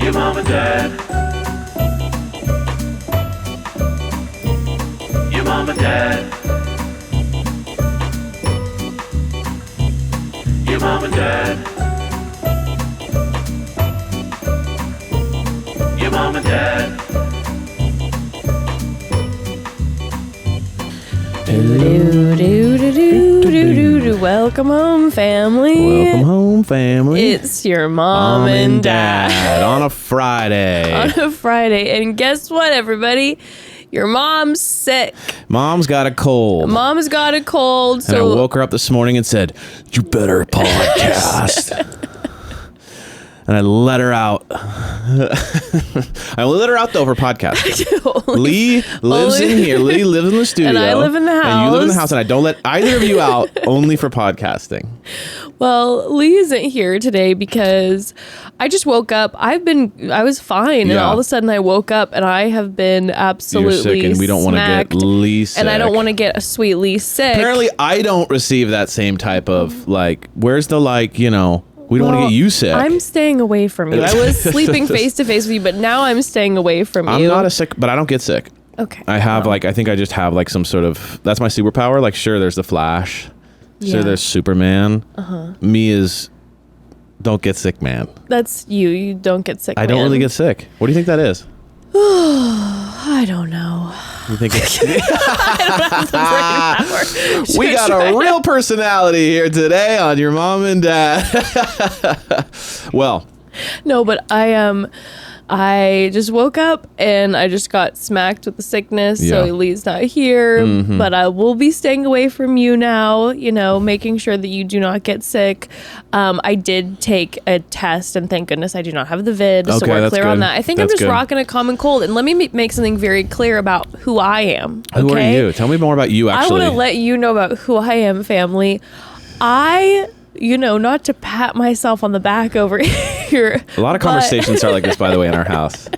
Your mom and dad. Your mom and dad. Your mom and dad. Your mom and dad. Welcome home, family. Welcome home, family. It's your mom and dad. on a Friday. And guess what, everybody? Your mom's sick. Mom's got a cold. Mom's got a cold. And I woke her up this morning and said, "You better podcast." And I let her out. I let her out, though, for podcasting. Lee lives in here. Lee lives in the studio. And I live in the house. And you live in the house, and I don't let either of you out, only for podcasting. Well, Lee isn't here today because I just woke up. I was fine, and all of a sudden I woke up and I have been absolutely You're sick, and we don't want to get Lee sick. And I don't want to get a sweet Lee sick. Apparently, I don't receive that same type of, where's the, we don't want to get you sick. I'm staying away from you. I was sleeping face to face with you, but now I'm staying away from you. I'm not but I don't get sick. Okay. I have I think I just have some sort of, that's my superpower. Sure, there's the Flash. Sure, there's Superman. Me is, don't get sick, man. That's you. You don't get sick, I don't really get sick. What do you think that is? I don't know. You think it's... I don't have the brain power. We got a real personality here today on Your Mom and Dad. Well. No, but I just woke up and I just got smacked with the sickness. Yeah. So Lee's not here, but I will be staying away from you now, making sure that you do not get sick. I did take a test and thank goodness I do not have the vid. So we're clear on that. I think I'm just rocking a common cold. And let me make something very clear about who I am. Okay? Who are you? Tell me more about you, actually. I want to let you know about who I am, family. Not to pat myself on the back over here. A lot of conversations are like this, by the way, in our house.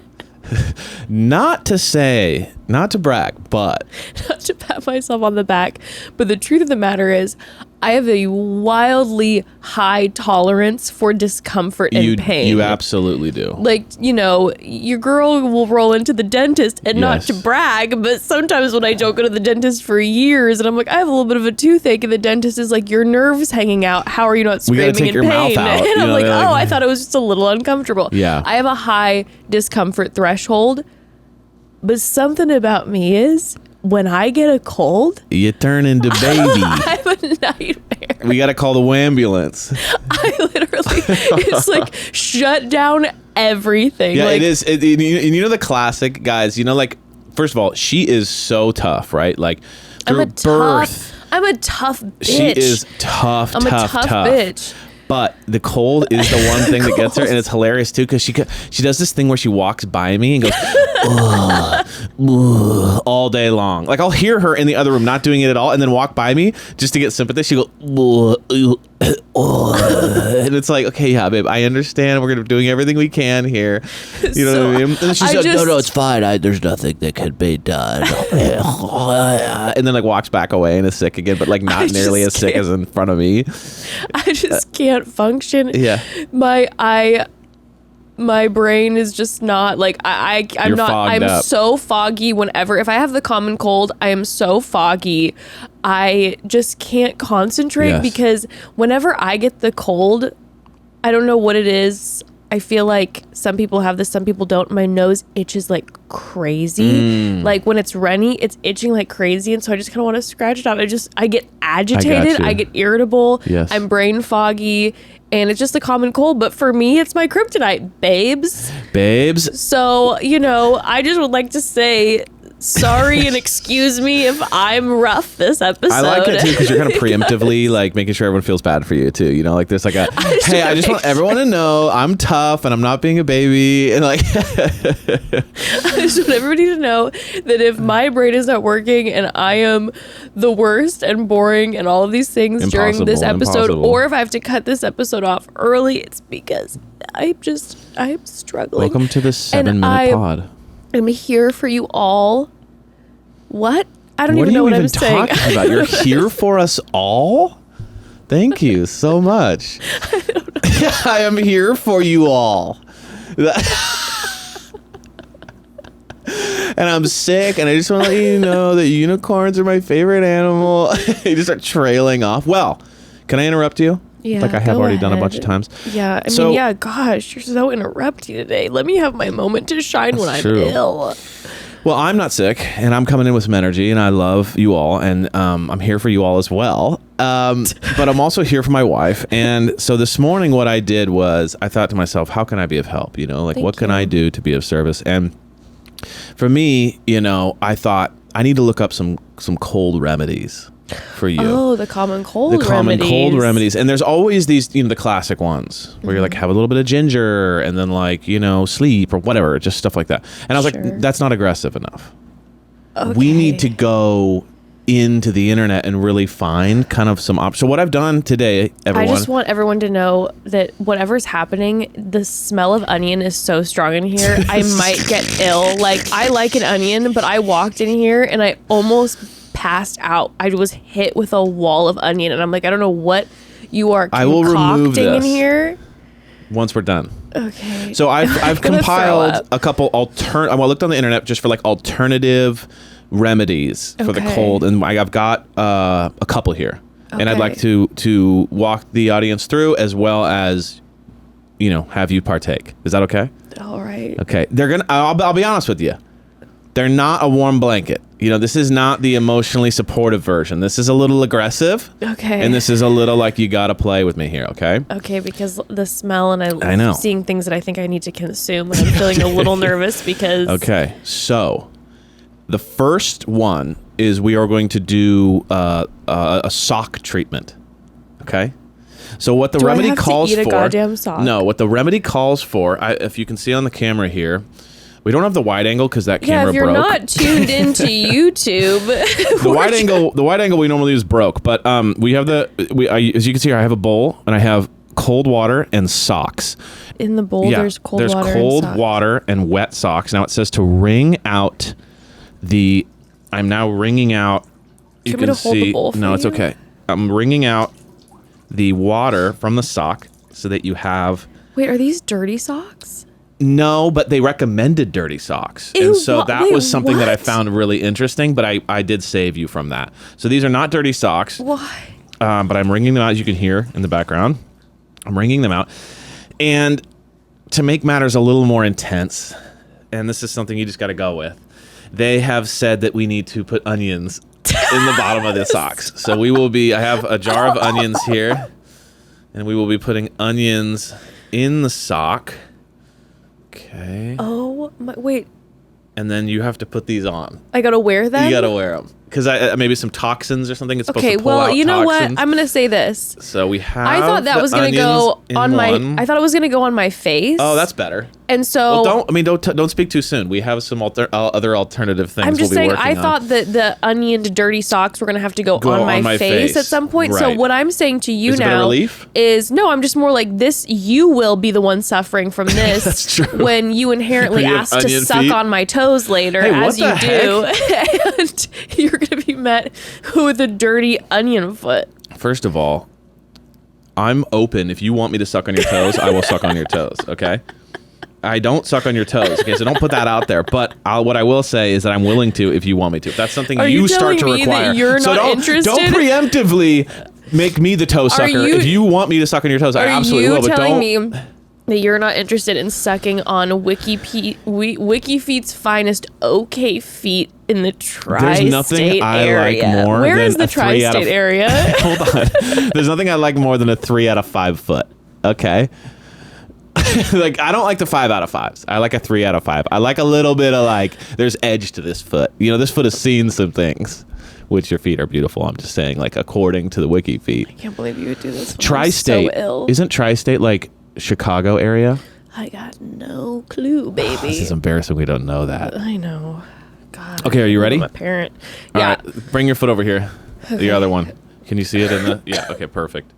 Not to brag, but. Not to pat myself on the back. But the truth of the matter is, I have a wildly high tolerance for discomfort and pain. You absolutely do. Your girl will roll into the dentist, and not to brag, but sometimes when I don't go to the dentist for years, and I'm like, I have a little bit of a toothache, and the dentist is like, your nerve's hanging out. How are you not screaming in pain? Your mouth out. And I'm like, I thought it was just a little uncomfortable. Yeah. I have a high discomfort threshold, but something about me is, when I get a cold, you turn into baby. I have a nightmare. We got to call the ambulance. I literally, it's shut down everything. Yeah, it is. You know the classic, guys, first of all, she is so tough, right? Through birth. I'm a tough bitch. She is tough, I'm a tough bitch. But the cold is the one thing that gets her, and it's hilarious too because she does this thing where she walks by me and goes ugh, ugh, all day long. I'll hear her in the other room not doing it at all, and then walk by me just to get sympathy. She go and it's like, okay, yeah, babe, I understand. We're doing everything we can here. You know what I mean? And she's like, no, it's fine. There's nothing that can be done. And then walks back away and is sick again, but not nearly as sick as in front of me. I just can't function. Yeah. My brain is just not I'm so foggy if I have the common cold, I am so foggy. I just can't concentrate because whenever I get the cold, I don't know what it is. I feel like some people have this, some people don't. My nose itches like crazy. When it's runny, it's itching like crazy. And so I just kind of want to scratch it off. I get agitated. I get irritable. Yes. I'm brain foggy. And it's just a common cold. But for me, it's my kryptonite, babes. So, I just would like to say sorry and excuse me if I'm rough this episode. I like it too because you're kind of preemptively making sure everyone feels bad for you too. There's I just want everyone to know I'm tough and I'm not being a baby. And I just want everybody to know that if my brain is not working and I am the worst and boring and all of these things during this episode, or if I have to cut this episode off early, it's because I'm struggling. Welcome to the 7-minute pod. I'm here for you all. What? I don't even know what I'm saying. What are you talking about? You're here for us all? Thank you so much. I don't know. I am here for you all. and I'm sick, and I just want to let you know that unicorns are my favorite animal. You just start trailing off. Well, can I interrupt you? Yeah, like I have already done a bunch of times. Yeah, I mean, yeah, gosh, you're so interrupty today. Let me have my moment to shine when I'm ill. Well, I'm not sick, and I'm coming in with some energy, and I love you all, and I'm here for you all as well. But I'm also here for my wife. And so this morning, what I did was I thought to myself, how can I be of help? What can I do to be of service? And for me, I thought I need to look up some cold remedies for you. Oh, the common cold remedies. The common cold remedies. And there's always these, the classic ones where you're like, have a little bit of ginger and then sleep or whatever, just stuff like that. And I was like, that's not aggressive enough. Okay. We need to go into the internet and really find kind of some options. So what I've done today, everyone. I just want everyone to know that whatever's happening, the smell of onion is so strong in here. I might get ill. Like, I like an onion, but I walked in here and I almost passed out. I was hit with a wall of onion, and I'm like, I don't know what you are concocting in here. Once we're done. Okay. So I've compiled a couple I looked on the internet just for alternative remedies for the cold, and I've got a couple here, and I'd like to walk the audience through as well as have you partake. Is that okay? All right. Okay. I'll be honest with you. They're not a warm blanket. This is not the emotionally supportive version. This is a little aggressive. Okay. And this is a little like, you got to play with me here, okay? Okay, because the smell and I know seeing things that I think I need to consume, and I'm feeling a little nervous because... Okay, so the first one is we are going to do a sock treatment, okay? So what the remedy calls for... a goddamn sock? No, what the remedy calls for, if you can see on the camera here... We don't have the wide angle because that camera broke. Yeah, if you're not tuned into YouTube, the wide angle we normally use broke. But we have as you can see here, I have a bowl and I have cold water and socks. In the bowl, there's cold water. There's cold water and wet socks. Now it says to wring out the. I'm now wringing out. You can see. Hold the bowl for it's okay. I'm wringing out the water from the sock so that you have. Wait, are these dirty socks? No, but they recommended dirty socks. Ew, and so that was something what? that I found really interesting, but I did save you from that. So these are not dirty socks. Why? But I'm wringing them out, as you can hear in the background. I'm wringing them out. And to make matters a little more intense, and this is something you just got to go with, they have said that we need to put onions in the bottom of the socks. So I have a jar of onions here, and we will be putting onions in the sock. Okay. Oh, wait. And then you have to put these on. I gotta wear them? You gotta wear them. Because maybe some toxins or something. It's supposed to pull out you know toxins. what? I'm gonna say this. So we have. I thought that was gonna go on I thought it was gonna go on my face. Oh, that's better. And so. Well, don't speak too soon. We have some other alternative things. I'm just saying. I on. thought that the onioned dirty socks were gonna have to go on my face at some point. Right. So what I'm saying to you now relief? is no. I'm just more like this. You will be the one suffering from this. That's true. When you inherently ask to suck on my toes later, as you do, and you're gonna be met with a dirty onion foot. First of all, I'm open. If you want me to suck on your toes, I will suck on your toes, okay? I don't suck on your toes, okay? So don't put that out there. But what I will say is that I'm willing to if you want me to. If that's something you start to require. That you're not interested? Don't preemptively make me the toe sucker. If you want me to suck on your toes, I absolutely will. But don't. Are you telling me that you're not interested in sucking on WikiFeet's finest OK feet in the tri-state area? There's nothing I like more Where than is the tri-state area? Hold on. There's nothing I like more than a 3 out of 5 foot. Okay. Like, I don't like the 5 out of 5s. I like a 3 out of 5. I like a little bit of there's edge to this foot. This foot has seen some things. Which your feet are beautiful. I'm just saying, according to the Wiki feet. I can't believe you would do this. Tri-state. I'm so ill. Isn't tri-state Chicago area? I got no clue, baby. This is embarrassing. We don't know that. I know. God. Okay, are you ready? I'm a parent. All yeah. right, bring your foot over here. Okay. The other one. Can you see it in the? Yeah. Okay. Perfect.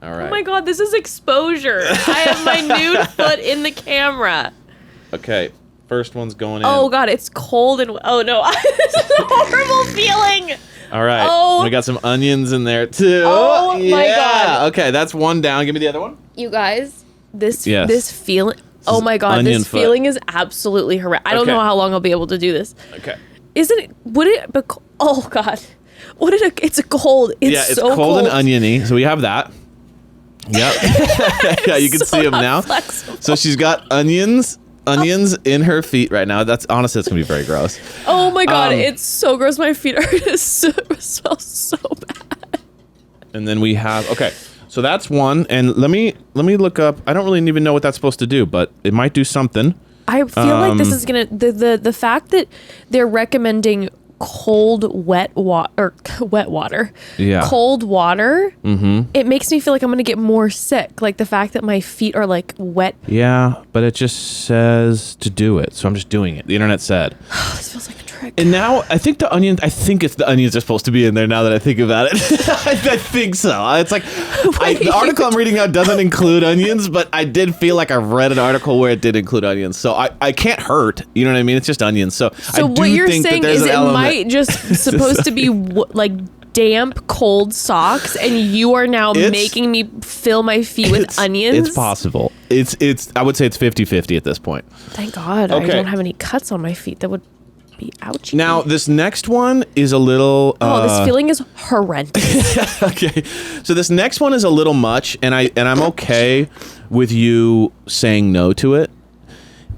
All right. Oh my God, this is exposure. I have my nude foot in the camera. Okay. First one's going in. Oh God, it's cold and oh no, this is a horrible feeling. All right. Oh. We got some onions in there too. Oh my God. Okay, that's one down. Give me the other one. You guys, this yes. feeling. Oh my God, this feeling is absolutely horrendous. I don't know how long I'll be able to do this. Okay. Oh God. It's cold. It's so cold and oniony. So we have that. Yep. Yeah, you can see them now. Flexible. So she's got onions in her feet right now. That's honestly, it's gonna be very gross. Oh my God, it's so gross. My feet smell so bad. And then we have so that's one. And let me look up. I don't really even know what that's supposed to do, but it might do something. I feel like this is gonna the fact that they're recommending wet water. Yeah. Cold water. Mm-hmm. It makes me feel like I'm gonna get more sick. Like the fact that my feet are like wet. Yeah, but it just says to do it, so I'm just doing it. The internet said. This feels like a trick. And now I think it's the onions are supposed to be in there. Now that I think about it, I think so. It's like the article I'm reading out doesn't include onions, but I did feel like I read an article where it did include onions. So I can't hurt. You know what I mean? It's just onions. So I do what you're think saying that there's is an element. might just supposed to be like damp, cold socks, and you are now making me fill my feet with onions. It's possible. It's. I would say it's 50-50 at this point. Thank God I don't have any cuts on my feet. That would be ouchy. Now this next one is a little. This feeling is horrendous. Okay, so this next one is a little much, and I'm okay with you saying no to it.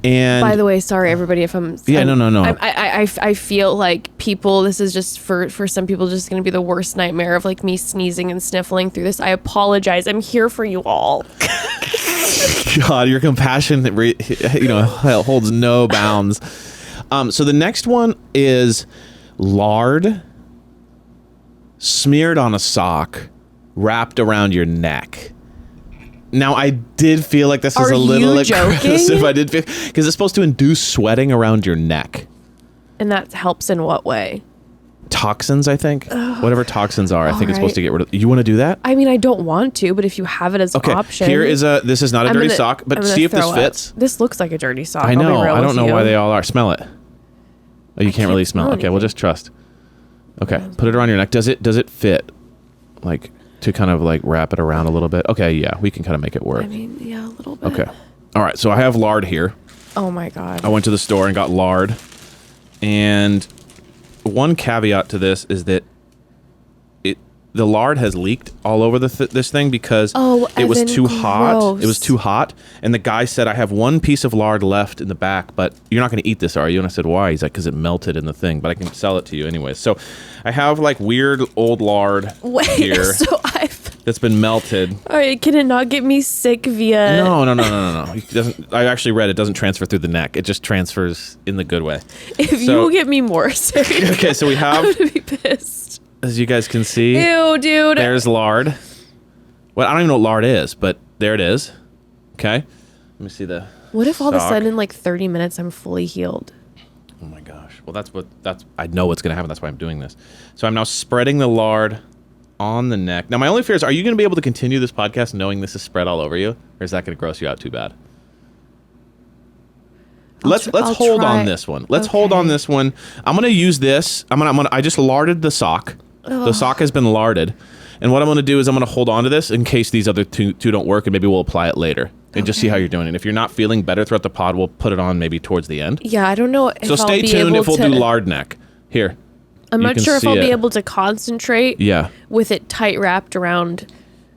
And by the way, sorry everybody if I'm no. I feel like this is just for some people just going to be the worst nightmare of like me sneezing and sniffling through this. I apologize. I'm here for you all. God, your compassion holds no bounds. So the next one is lard smeared on a sock wrapped around your neck. Now, I did feel like this is a little aggressive. I did feel because it's supposed to induce sweating around your neck. And that helps in what way? Toxins, I think. Whatever toxins are, I think it's supposed to get rid of. You want to do that? I mean, I don't want to, but if you have it as an option. This is not a dirty sock, but see if this fits. This looks like a dirty sock. I know. I don't know why they all are. Smell it. Oh, you can't really smell it. Okay, we'll just trust. Okay, put it around your neck. Does it fit? Like, to kind of like wrap it around a little bit. Okay, yeah, we can kind of make it work. I mean, yeah, a little bit. Okay. All right, so I have lard here. Oh my God. I went to the store and got lard. And one caveat to this is that the lard has leaked all over this thing because it was too hot. It was too hot. And the guy said, I have one piece of lard left in the back, but you're not going to eat this, are you? And I said, why? He's like, because it melted in the thing, but I can sell it to you anyways. So I have like weird old lard here that's been melted. All right, can it not get me sick via... No. It doesn't. I actually read it doesn't transfer through the neck. It just transfers in the good way. If you get me more sick, okay, so we have... I'm going to be pissed. As you guys can see, ew, dude. There's lard. Well, I don't even know what lard is, but there it is. Okay, let me see the. What if all of a sudden, in like 30 minutes, I'm fully healed? Oh my gosh! Well, I know what's gonna happen. That's why I'm doing this. So I'm now spreading the lard on the neck. Now, my only fear is, are you gonna be able to continue this podcast knowing this is spread all over you, or is that gonna gross you out too bad? Let's hold on this one. Let's hold on this one. I'm gonna use this. I just larded the sock. Ugh. The sock has been larded, and what I'm gonna do is I'm gonna hold on to this in case these other two don't work, and maybe we'll apply it later and just see how you're doing. And if you're not feeling better throughout the pod, we'll put it on maybe towards the end. Yeah, I don't know. If so stay tuned if we'll do lard neck here. I'm not sure if I'll be able to concentrate. Yeah. With it tight wrapped around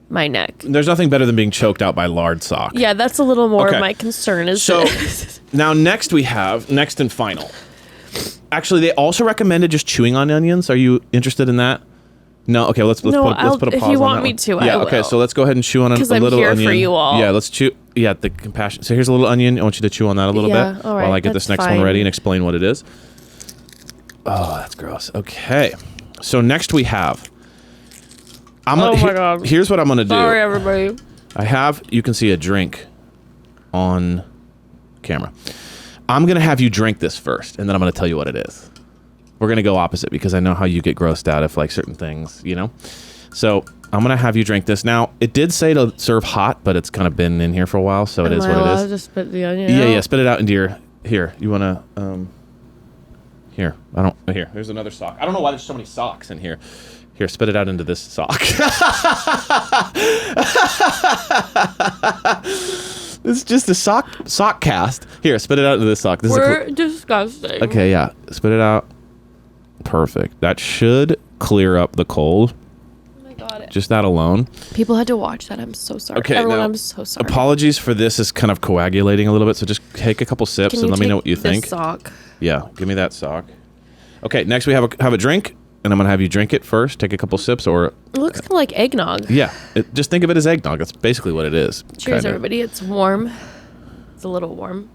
my neck. There's nothing better than being choked out by lard sock. Yeah, that's a little more of my concern. Now next and final. Actually, they also recommended just chewing on onions. Are you interested in that? No. Okay, let's put a pause on that. If you want me to, I will. Okay, so let's go ahead and chew on a little onion. Because I'm here for you all. Yeah, let's chew. Yeah, the compassion. So here's a little onion. I want you to chew on that a little bit while I get this next one ready and explain what it is. Oh, that's gross. Okay, so next we have. Oh my God. Here's what I'm gonna do. Sorry, everybody. You can see a drink on camera. I'm gonna have you drink this first, and then I'm gonna tell you what it is. We're gonna go opposite because I know how you get grossed out if like certain things, you know. So I'm gonna have you drink this. Now it did say to serve hot, but it's kind of been in here for a while, so it is what it is. Just spit the onion out? Yeah, spit it out into your here. You wanna here? There's another sock. I don't know why there's so many socks in here. Here, spit it out into this sock. This is just a sock cast. Here, spit it out into this sock. We're disgusting. Okay, yeah. Spit it out. Perfect. That should clear up the cold. Oh my God. Just that alone. People had to watch that. I'm so sorry. Okay, Everyone, now, I'm so sorry. Apologies for this is kind of coagulating a little bit, so just take a couple sips and let me know what you think. This sock? Yeah, give me that sock. Okay, next we have a drink, and I'm going to have you drink it first. Take a couple sips, or... It looks kind of like eggnog. Yeah, just think of it as eggnog. That's basically what it is. Cheers, kinda. everybody. It's warm. It's a little warm.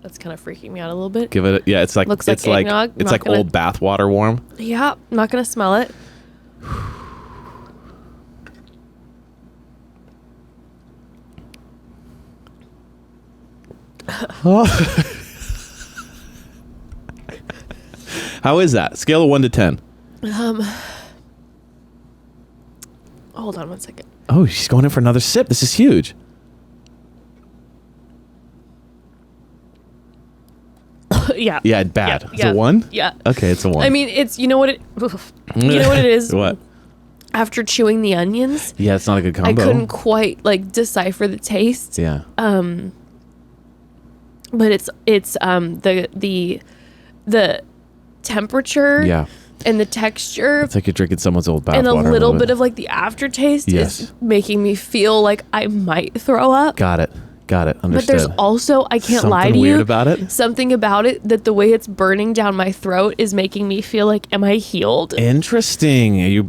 That's kind of freaking me out a little bit. Give it. Yeah, it's like looks like eggnog. It's like old bath water warm. Yeah, I'm not gonna smell it. How is that? Scale of 1 to 10. Hold on one second. Oh, she's going in for another sip. This is huge. Yeah. Yeah, bad. Yeah, It's a 1? Yeah. Okay, it's a 1. I mean, it's you know what it is. What? After chewing the onions, Yeah, it's not a good combo. I couldn't quite like decipher the taste. Yeah. But it's the temperature. Yeah. And the texture. It's like you're drinking someone's old bath and water. a little bit of like the aftertaste is making me feel like I might throw up. Got it. Understood. But there's also, I can't lie to you. Weird about it? Something about it that the way it's burning down my throat is making me feel like, am I healed? Interesting. You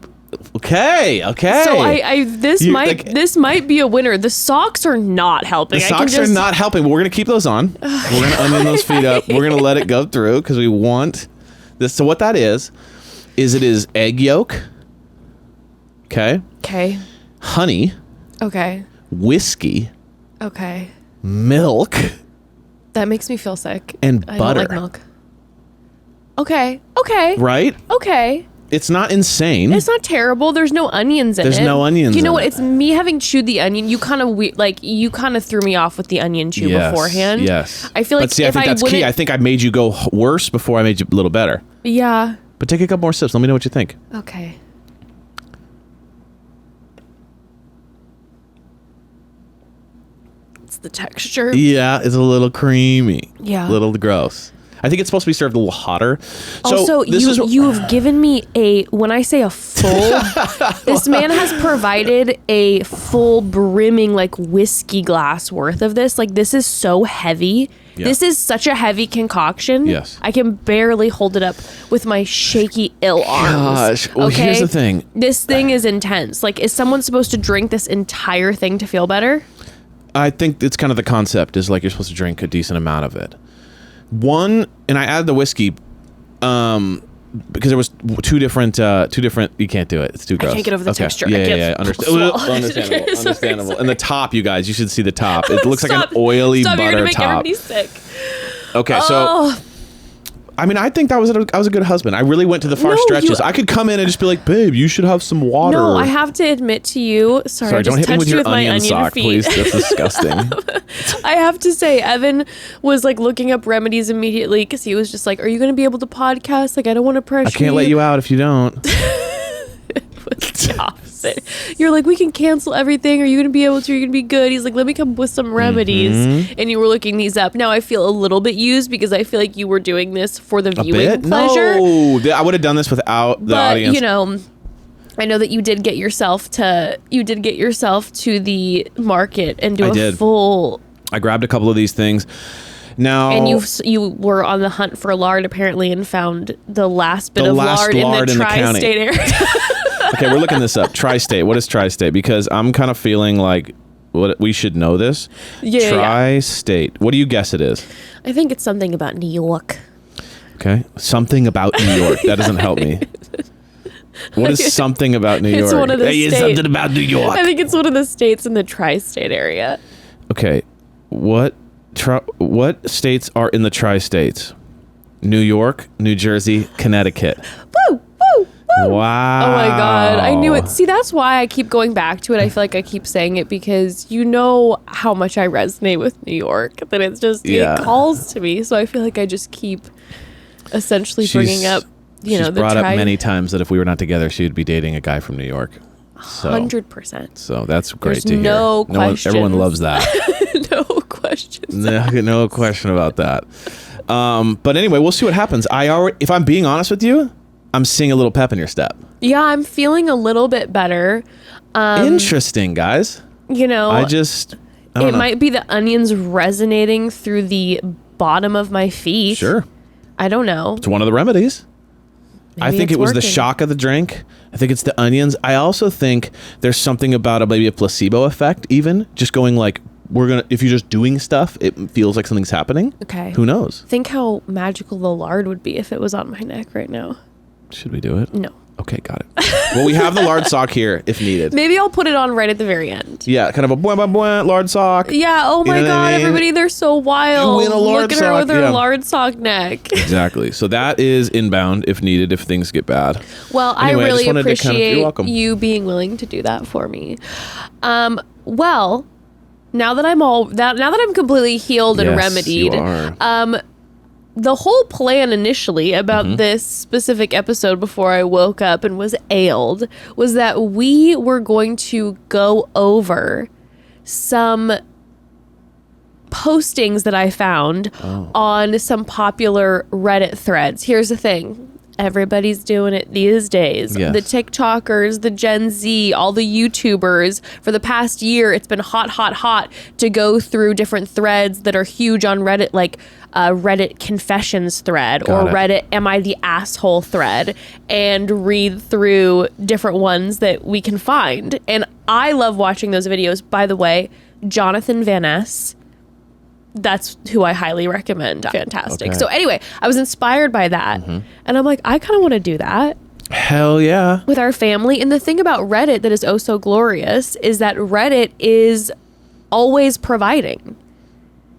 okay? So this might be a winner. The socks are not helping. The socks are not helping, but we're gonna keep those on. We're gonna onion those feet up. We're gonna let it go through because we want this. So what that is it is egg yolk. Okay. Okay. Honey. Okay. Whiskey. Okay. Milk. That makes me feel sick. And I butter. don't like milk. Okay. Right? Okay. It's not insane. It's not terrible. There's no onions in it. There's no onions. You know in what? it. It's me having chewed the onion. You kind of threw me off with the onion chew beforehand. Yes. I feel like I think that's key. I think I made you go worse before I made you a little better. Yeah. But take a couple more sips. Let me know what you think. Okay. It's the texture. Yeah, it's a little creamy. Yeah. A little gross. I think it's supposed to be served a little hotter. Also, you have given me when I say a full, this man has provided a full brimming like whiskey glass worth of this. Like this is so heavy. Yeah. This is such a heavy concoction. Yes. I can barely hold it up with my shaky ill arms. Gosh. Well, okay? Here's the thing. This thing is intense. Like, is someone supposed to drink this entire thing to feel better? I think it's kind of the concept is like you're supposed to drink a decent amount of it. And I added the whiskey because there was two different you can't do it. It's too gross. I can't get over the texture. Yeah. Understandable. And the top, you guys, you should see the top. It looks like an oily butter you're gonna make top. Everybody sick. Okay, so I mean, I think I was a good husband. I really went to the far stretches. I could come in and just be like, babe, you should have some water. No, I have to admit to you. Sorry, I just don't hit me with touched you your with my onion sock, feet. please. That's disgusting. I have to say, Evan was like looking up remedies immediately because he was just like, "Are you going to be able to podcast? Like, I don't want to pressure you." I can't let you out if you don't. It was the opposite. You're like, we can cancel everything. Are you going to be able to? Are you going to be good? He's like, let me come up with some remedies. And you were looking these up. Now I feel a little bit used because I feel like you were doing this for the viewing pleasure. No, I would have done this without the audience. You know, I know that you did get yourself to the market and do a full. I grabbed a couple of these things. Now, and you were on the hunt for lard apparently and found the last bit of lard in the tri-state area. Okay, we're looking this up. Tri-state. What is tri-state? Because I'm kind of feeling like we should know this. Yeah. Tri-state. What do you guess it is? I think it's something about New York. Okay. Something about New York. That doesn't help me. What is something about New York? It's one of the states. Something about New York. I think it's one of the states in the tri-state area. Okay. What states are in the tri-states? New York, New Jersey, Connecticut. Woo! Woo! Woo! Wow. Oh my God. I knew it. See, that's why I keep going back to it. I feel like I keep saying it because you know how much I resonate with New York. That it's just, it calls to me. So I feel like I just keep essentially bringing up, she's brought up many times that if we were not together, she would be dating a guy from New York. 100%. So that's great to hear. No question. Everyone loves that. No question. No question about that. But anyway, we'll see what happens. If I'm being honest with you, I'm seeing a little pep in your step. Yeah, I'm feeling a little bit better. Interesting, guys. You know, I don't know. Might be the onions resonating through the bottom of my feet. Sure. I don't know. It's one of the remedies. Maybe I think it was working. the shock of the drink. I think it's the onions. I also think there's something about maybe a placebo effect, even just going like, if you're just doing stuff, it feels like something's happening. Okay. Who knows? Think how magical the lard would be if it was on my neck right now. Should we do it? No. Okay, got it. Well, we have the lard sock here if needed. Maybe I'll put it on right at the very end. Yeah, kind of a lard sock. Yeah, oh my God, everybody, they're so wild. You win a lard Look at her sock, with her yeah. lard sock neck. Exactly. So that is inbound if needed, if things get bad. Well, Anyway, I really appreciate you're welcome. you being willing to do that for me. Well, now that I'm completely healed and Yes, remedied, you are. the whole plan initially about Mm-hmm. this specific episode before I woke up and was ailed was that we were going to go over some postings that I found on some popular Reddit threads. Here's the thing. Everybody's doing it these days. Yes. The TikTokers, the Gen Z, all the YouTubers. For the past year, it's been hot to go through different threads that are huge on Reddit, like Reddit confessions thread Got or it. Reddit am I the asshole thread, and read through different ones that we can find. And I love watching those videos. By the way, Jonathan Van Ness, that's who I highly recommend. Fantastic. Okay. So anyway, I was inspired by that. And I'm like, I kind of want to do that Hell yeah. with our family. And the thing about Reddit that is oh so glorious is that Reddit is always providing.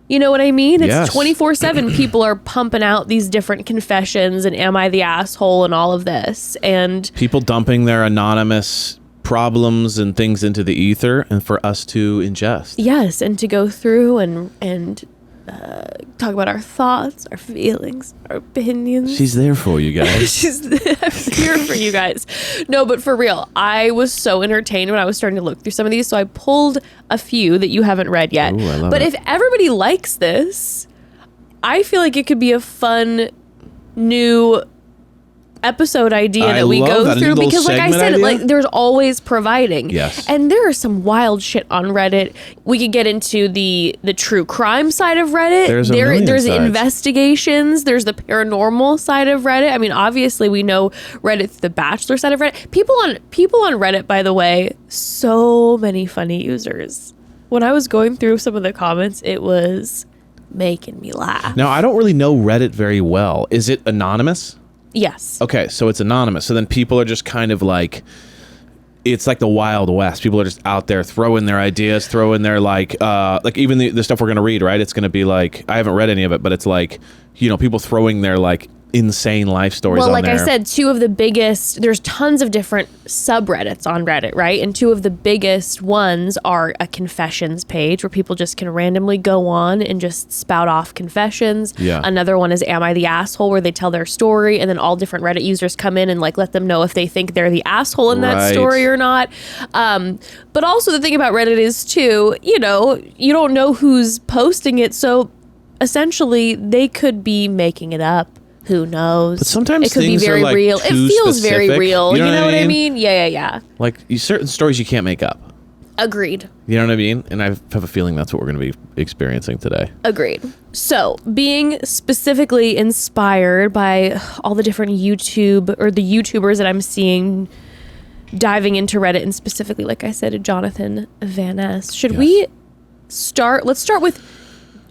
You know what I mean? It's Yes. 24/7. People are pumping out these different confessions and am I the asshole and all of this. And People dumping their anonymous problems and things into the ether and for us to ingest. yes, and to go through and talk about our thoughts, our feelings, our opinions. She's there for you guys. I'm here for you guys. No, but for real, I was so entertained when I was starting to look through some of these. So I pulled a few that you haven't read yet. Ooh, I love but it. if everybody likes this, I feel like it could be a fun new episode idea I that we love go that. A new through, little because like I segment said, idea? like there's always providing. Yes. And there is some wild shit on Reddit. We could get into the true crime side of Reddit. There's a million there's sides. investigations, there's the paranormal side of Reddit. I mean, obviously we know Reddit's the bachelor side of Reddit. People on Reddit, by the way, so many funny users. When I was going through some of the comments, it was making me laugh. Now, I don't really know Reddit very well. Is it anonymous? Yes. Okay, so it's anonymous. So then people are just kind of like, it's like the Wild West. People are just out there throwing their ideas, throwing their like even the stuff we're going to read, right? It's going to be like, I haven't read any of it, but it's like, you know, people throwing their like insane life stories Well, on like there. I said, two of the biggest, there's tons of different subreddits on Reddit, right? And two of the biggest ones are a confessions page where people just can randomly go on and just spout off confessions. Yeah. Another one is Am I the Asshole, where they tell their story and then all different Reddit users come in and like let them know if they think they're the asshole in that Right. story or not. But also the thing about Reddit is too, you know, you don't know who's posting it. So essentially they could be making it up. Who knows? But sometimes it could be things are, very like, real. It too feels very specific. real. You know what I mean? Yeah. Like certain stories you can't make up. Agreed. You know what I mean? And I have a feeling that's what we're going to be experiencing today. Agreed. So, being specifically inspired by all the different YouTubers that I'm seeing diving into Reddit, and specifically, like I said, Jonathan Van Ness, should we start? Let's start with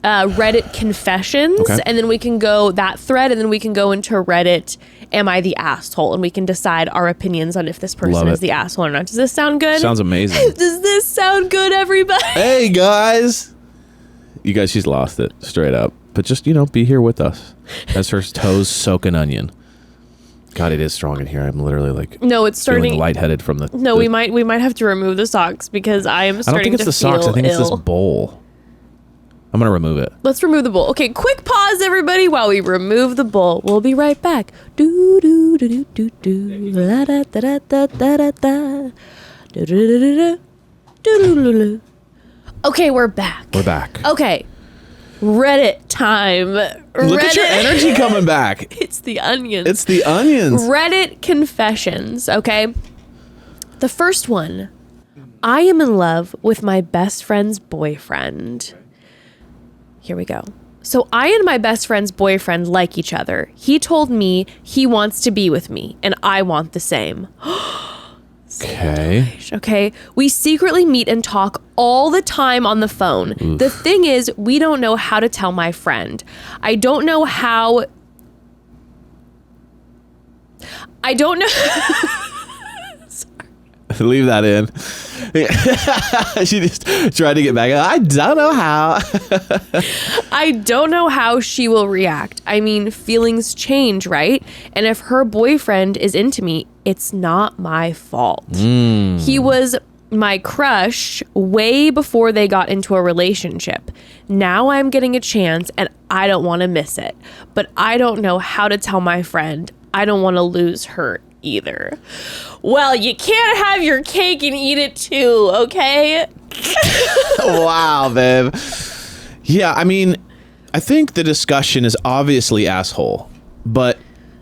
Reddit confessions, Okay. and then we can go that thread, and then we can go into Reddit, am I the asshole? And we can decide our opinions on if this person Love is it. the asshole or not. Does this sound good? Sounds amazing. Does this sound good, everybody? Hey, guys. You guys, she's lost it straight up. But just, you know, be here with us as her toes soak an onion. God, it is strong in here. I'm literally like No, it's feeling starting. lightheaded from the... No, we might have to remove the socks because I am I don't starting think it's to the socks. I feel think it's ill. this bowl. I'm going to remove it. Let's remove the bowl. Okay, quick pause, everybody, while we remove the bowl. We'll be right back. Do do do do do do la da da da da da da da do do do do do do do do. Okay, we're back. We're back. Okay, Reddit time. Look at your energy coming back. It's the onions. It's the onions. Reddit confessions, okay? The first one. I am in love with my best friend's boyfriend. Here we go. So I and my best friend's boyfriend like each other. He told me he wants to be with me, and I want the same. Okay. We secretly meet and talk all the time on the phone. Oof. The thing is, we don't know how to tell my friend. I don't know how... Leave that in. She just tried to get back. I don't know how. I don't know how she will react. I mean, feelings change, right? And if her boyfriend is into me, it's not my fault. He was my crush way before they got into a relationship. Now I'm getting a chance and I don't want to miss it. But I don't know how to tell my friend. I don't want to lose her either. Well, you can't have your cake and eat it too, okay? Wow, babe. Yeah, I mean, I think the discussion is obviously asshole, but...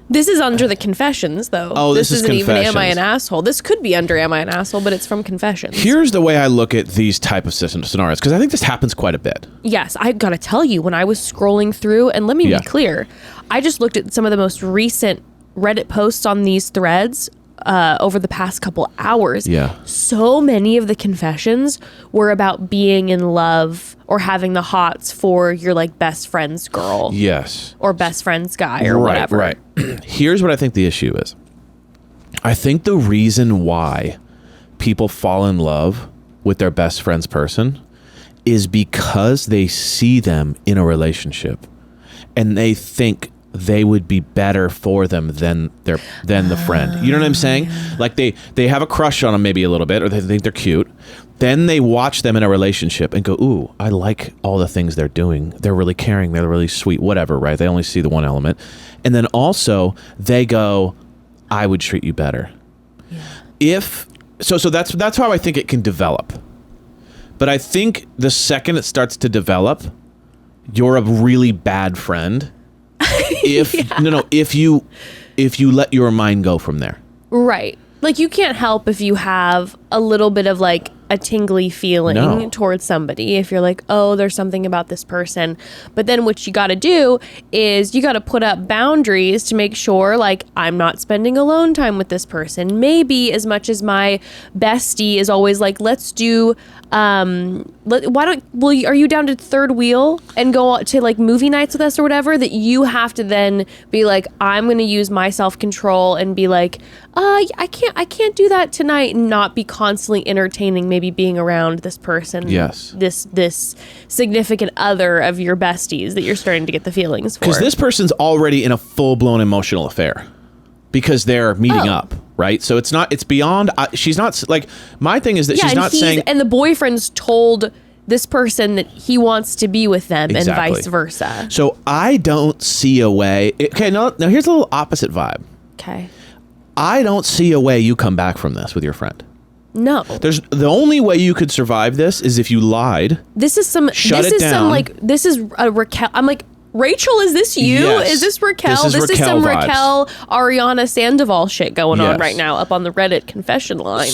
This is under the confessions, though. Oh, this isn't confessions. Even am I an asshole? This could be under am I an asshole, but it's from confessions. Here's the way I look at these type of scenarios, because I think this happens quite a bit. Yes, I gotta tell you, when I was scrolling through, and let me be clear, I just looked at some of the most recent Reddit posts on these threads over the past couple hours. Yeah. So many of the confessions were about being in love or having the hots for your like best friend's girl. Yes. Or best friend's guy or whatever. Right. Here's what I think the issue is. I think the reason why people fall in love with their best friend's person is because they see them in a relationship and they think they would be better for them than the friend. You know what I'm saying? Like they have a crush on them maybe a little bit, or they think they're cute. Then they watch them in a relationship and go, ooh, I like all the things they're doing. They're really caring. They're really sweet, whatever, right? They only see the one element. And then also they go, I would treat you better. Yeah. So that's how I think it can develop. But I think the second it starts to develop, you're a really bad friend. If you let your mind go from there. Right. Like you can't help if you have a little bit of like a tingly feeling towards somebody. If you're like, oh, there's something about this person. But then what you got to do is you got to put up boundaries to make sure like I'm not spending alone time with this person. Maybe as much as my bestie is always like, let's do are you down to third wheel and go to like movie nights with us or whatever, that you have to then be like, I'm going to use my self-control and be like, I can't do that tonight, and not be constantly entertaining maybe being around this person. Yes. This significant other of your besties that you're starting to get the feelings for. Because this person's already in a full-blown emotional affair because they're meeting up. Right. So it's beyond, she's not like, my thing is that she's not saying. And the boyfriend's told this person that he wants to be with them and vice versa. So I don't see a way. Okay. Now here's a little opposite vibe. Okay. I don't see a way you come back from this with your friend. No. The only way you could survive this is if you lied. This is a Raquel. I'm like, Rachel, is this you? Yes. Is this Raquel? This is some vibes. Raquel, Ariana Sandoval shit going on right now up on the Reddit confession line.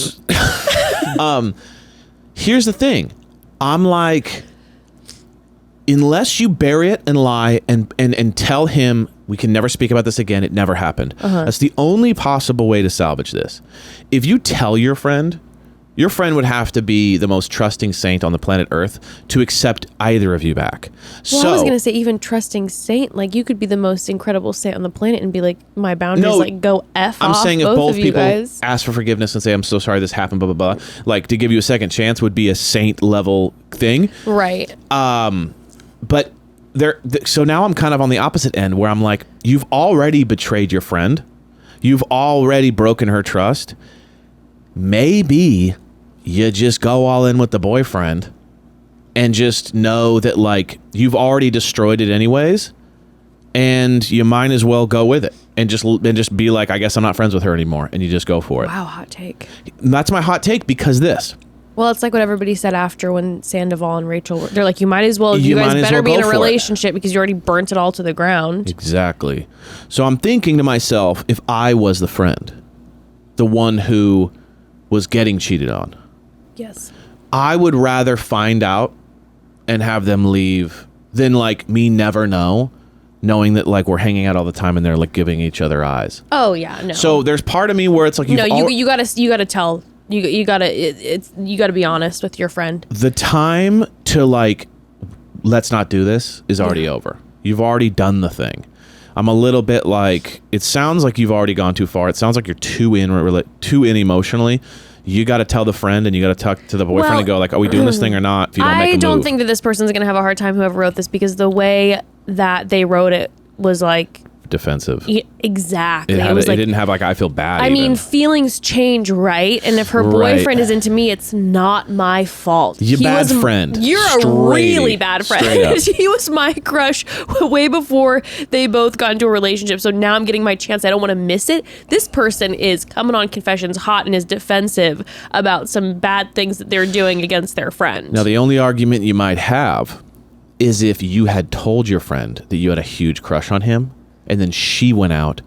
Here's the thing. I'm like, unless you bury it and lie and tell him we can never speak about this again, it never happened. That's the only possible way to salvage this. If you tell your friend would have to be the most trusting saint on the planet Earth to accept either of you back. Well, I was going to say even trusting saint, like you could be the most incredible saint on the planet and be like, my boundaries, like go F off. I'm saying if both people guys ask for forgiveness and say, I'm so sorry this happened, blah, blah, blah, like to give you a second chance would be a saint level thing. Right. But so now I'm kind of on the opposite end where I'm like, you've already betrayed your friend. You've already broken her trust. Maybe you just go all in with the boyfriend and just know that like you've already destroyed it anyways, and you might as well go with it and just be like, I guess I'm not friends with her anymore, and you just go for it. Wow, hot take. And that's my hot take because this. Well, it's like what everybody said after when Sandoval and Rachel they're like, you guys better be in a relationship because you already burnt it all to the ground. Exactly. So I'm thinking to myself, if I was the friend, the one who was getting cheated on, yes, I would rather find out and have them leave than like me never knowing that like we're hanging out all the time and they're like giving each other eyes. Oh yeah, no. So there's part of me where it's like you gotta tell. You gotta be honest with your friend. The time to like, let's not do this is already over. You've already done the thing. I'm a little bit like, it sounds like you've already gone too far. It sounds like you're too in emotionally. You got to tell the friend and you got to talk to the boyfriend and go like, are we doing this thing or not? If you don't make a move. I don't think that this person's going to have a hard time, whoever wrote this, because the way that they wrote it was like defensive. Exactly. It didn't have like, I feel bad. I mean, feelings change, right? And if her boyfriend is into me, it's not my fault. You're friend. You're a really bad friend. He was my crush way before they both got into a relationship. So now I'm getting my chance. I don't want to miss it. This person is coming on confessions hot and is defensive about some bad things that they're doing against their friend. Now, the only argument you might have is if you had told your friend that you had a huge crush on him, and then she went out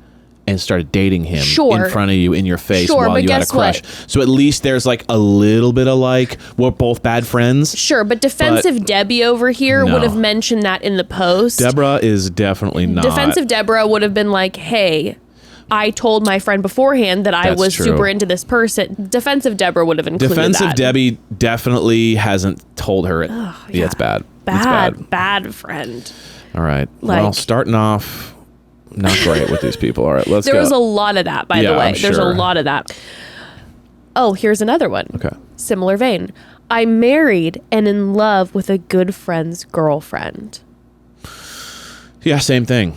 and started dating him in front of you, in your face, while you had a crush. So at least there's like a little bit of like, we're both bad friends. Sure, but defensive Debbie over here would have mentioned that in the post. Deborah is definitely not. Defensive Deborah would have been like, hey, I told my friend beforehand that I was super into this person. Defensive Deborah would have included Defensive Debbie definitely hasn't told her it. Yeah, it's bad. Bad friend. All right. Well, starting off not great with these people. All right, let's go. There was a lot of that, by the way. There's a lot of that. Oh, here's another one. Okay. Similar vein. I'm married and in love with a good friend's girlfriend. Yeah, same thing.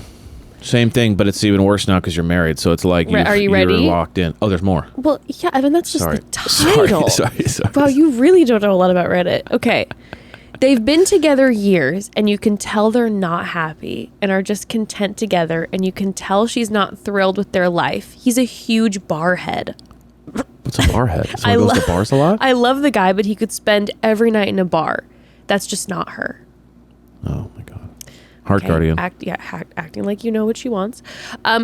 Same thing, but it's even worse now because you're married. So it's like are you ready? You're locked in. Oh, there's more. Well, yeah, I mean, that's just the title. Sorry. Wow, you really don't know a lot about Reddit. Okay. They've been together years, and you can tell they're not happy and are just content together, and you can tell she's not thrilled with their life. He's a huge barhead. What's a barhead? Someone goes to bars a lot? I love the guy, but he could spend every night in a bar. That's just not her. Oh, my God. Heart guardian. Acting like you know what she wants.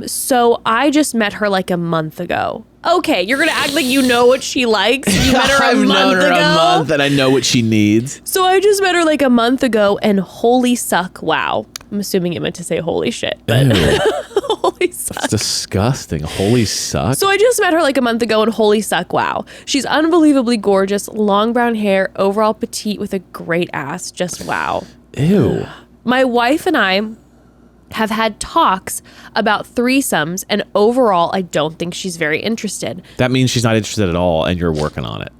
So I just met her like a month ago. Okay, you're gonna act like you know what she likes. You met her a month ago. I've known her a month and I know what she needs. So I just met her like a month ago, and holy suck, wow. I'm assuming it meant to say holy shit, but holy suck. That's disgusting. Holy suck. So I just met her like a month ago, and holy suck, wow. She's unbelievably gorgeous, long brown hair, overall petite with a great ass. Just wow. Ew. My wife and I have had talks about threesomes, and overall, I don't think she's very interested. That means she's not interested at all, and you're working on it.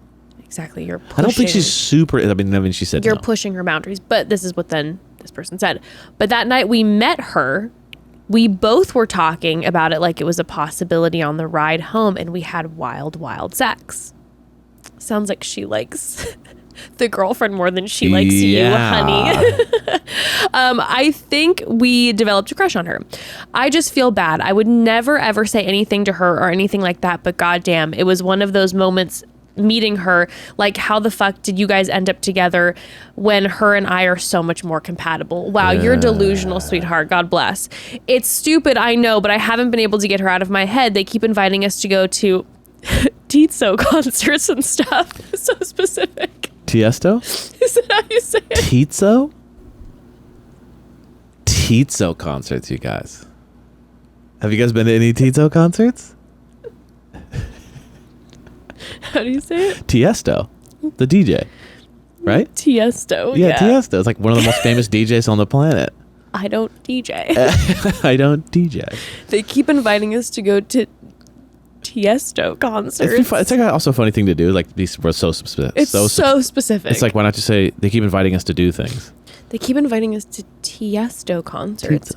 Exactly. You're pushing. I don't think she's super. I mean, she said you're pushing her boundaries, but this is what then this person said. But that night we met her, we both were talking about it like it was a possibility on the ride home, and we had wild, wild sex. Sounds like she likes the girlfriend more than she likes you, honey. I think we developed a crush on her. I just feel bad. I would never ever say anything to her or anything like that, but goddamn, it was one of those moments meeting her, like, how the fuck did you guys end up together when her and I are so much more compatible? Wow, you're delusional, sweetheart. God bless. It's stupid, I know, but I haven't been able to get her out of my head. They keep inviting us to go to Tizzo concerts and stuff. So specific. Tiesto? Is that how you say it? Tizzo? Tizzo concerts, you guys. Have you guys been to any Tizzo concerts? How do you say it? Tiesto, the DJ, right? Tiesto, yeah. Tiesto. It's like one of the most famous DJs on the planet. I don't DJ. I don't DJ. They keep inviting us to go to Tiesto concerts. It's like also a funny thing to do. Like, these were so specific. It's so specific. It's like, why not just say they keep inviting us to do things? They keep inviting us to Tiesto concerts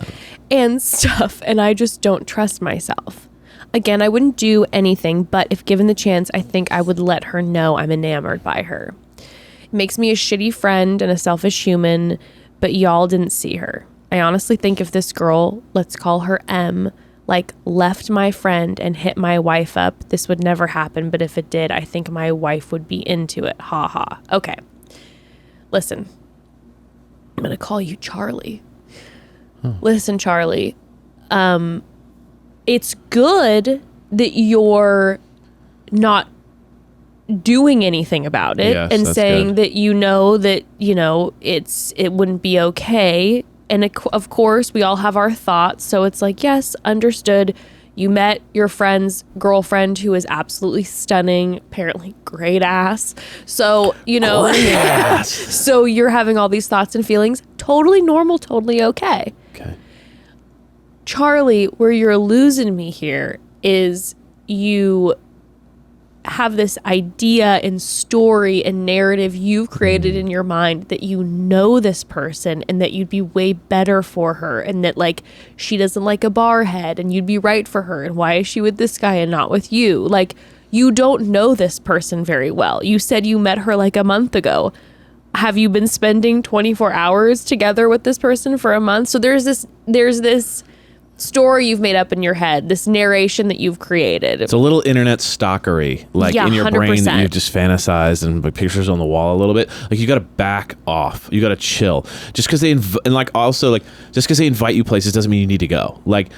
and stuff, and I just don't trust myself. Again, I wouldn't do anything, but if given the chance, I think I would let her know I'm enamored by her. It makes me a shitty friend and a selfish human, but y'all didn't see her. I honestly think if this girl, let's call her M, like left my friend and hit my wife up. This would never happen, but if it did, I think my wife would be into it. Ha ha. Okay. Listen, I'm going to call you Charlie. Listen, Charlie, it's good that you're not doing anything about it, and saying good. That it wouldn't be okay. And of course, we all have our thoughts. So it's like, yes, understood. You met your friend's girlfriend who is absolutely stunning, apparently great ass. So, so you're having all these thoughts and feelings. Totally normal, totally okay. Okay. Charlie, where you're losing me here is you have this idea and story and narrative you've created in your mind that you know this person and that you'd be way better for her, and that like she doesn't like a barhead and you'd be right for her, and why is she with this guy and not with you? Like, you don't know this person very well. You said you met her like a month ago. Have you been spending 24 hours together with this person for a month? So there's this story you've made up in your head, this narration that you've created. It's a little internet stalkery, like in your 100%. Brain that you've just fantasized and put pictures on the wall a little bit. Like, you got to back off. You got to chill. Just because they just because they invite you places doesn't mean you need to go. Like,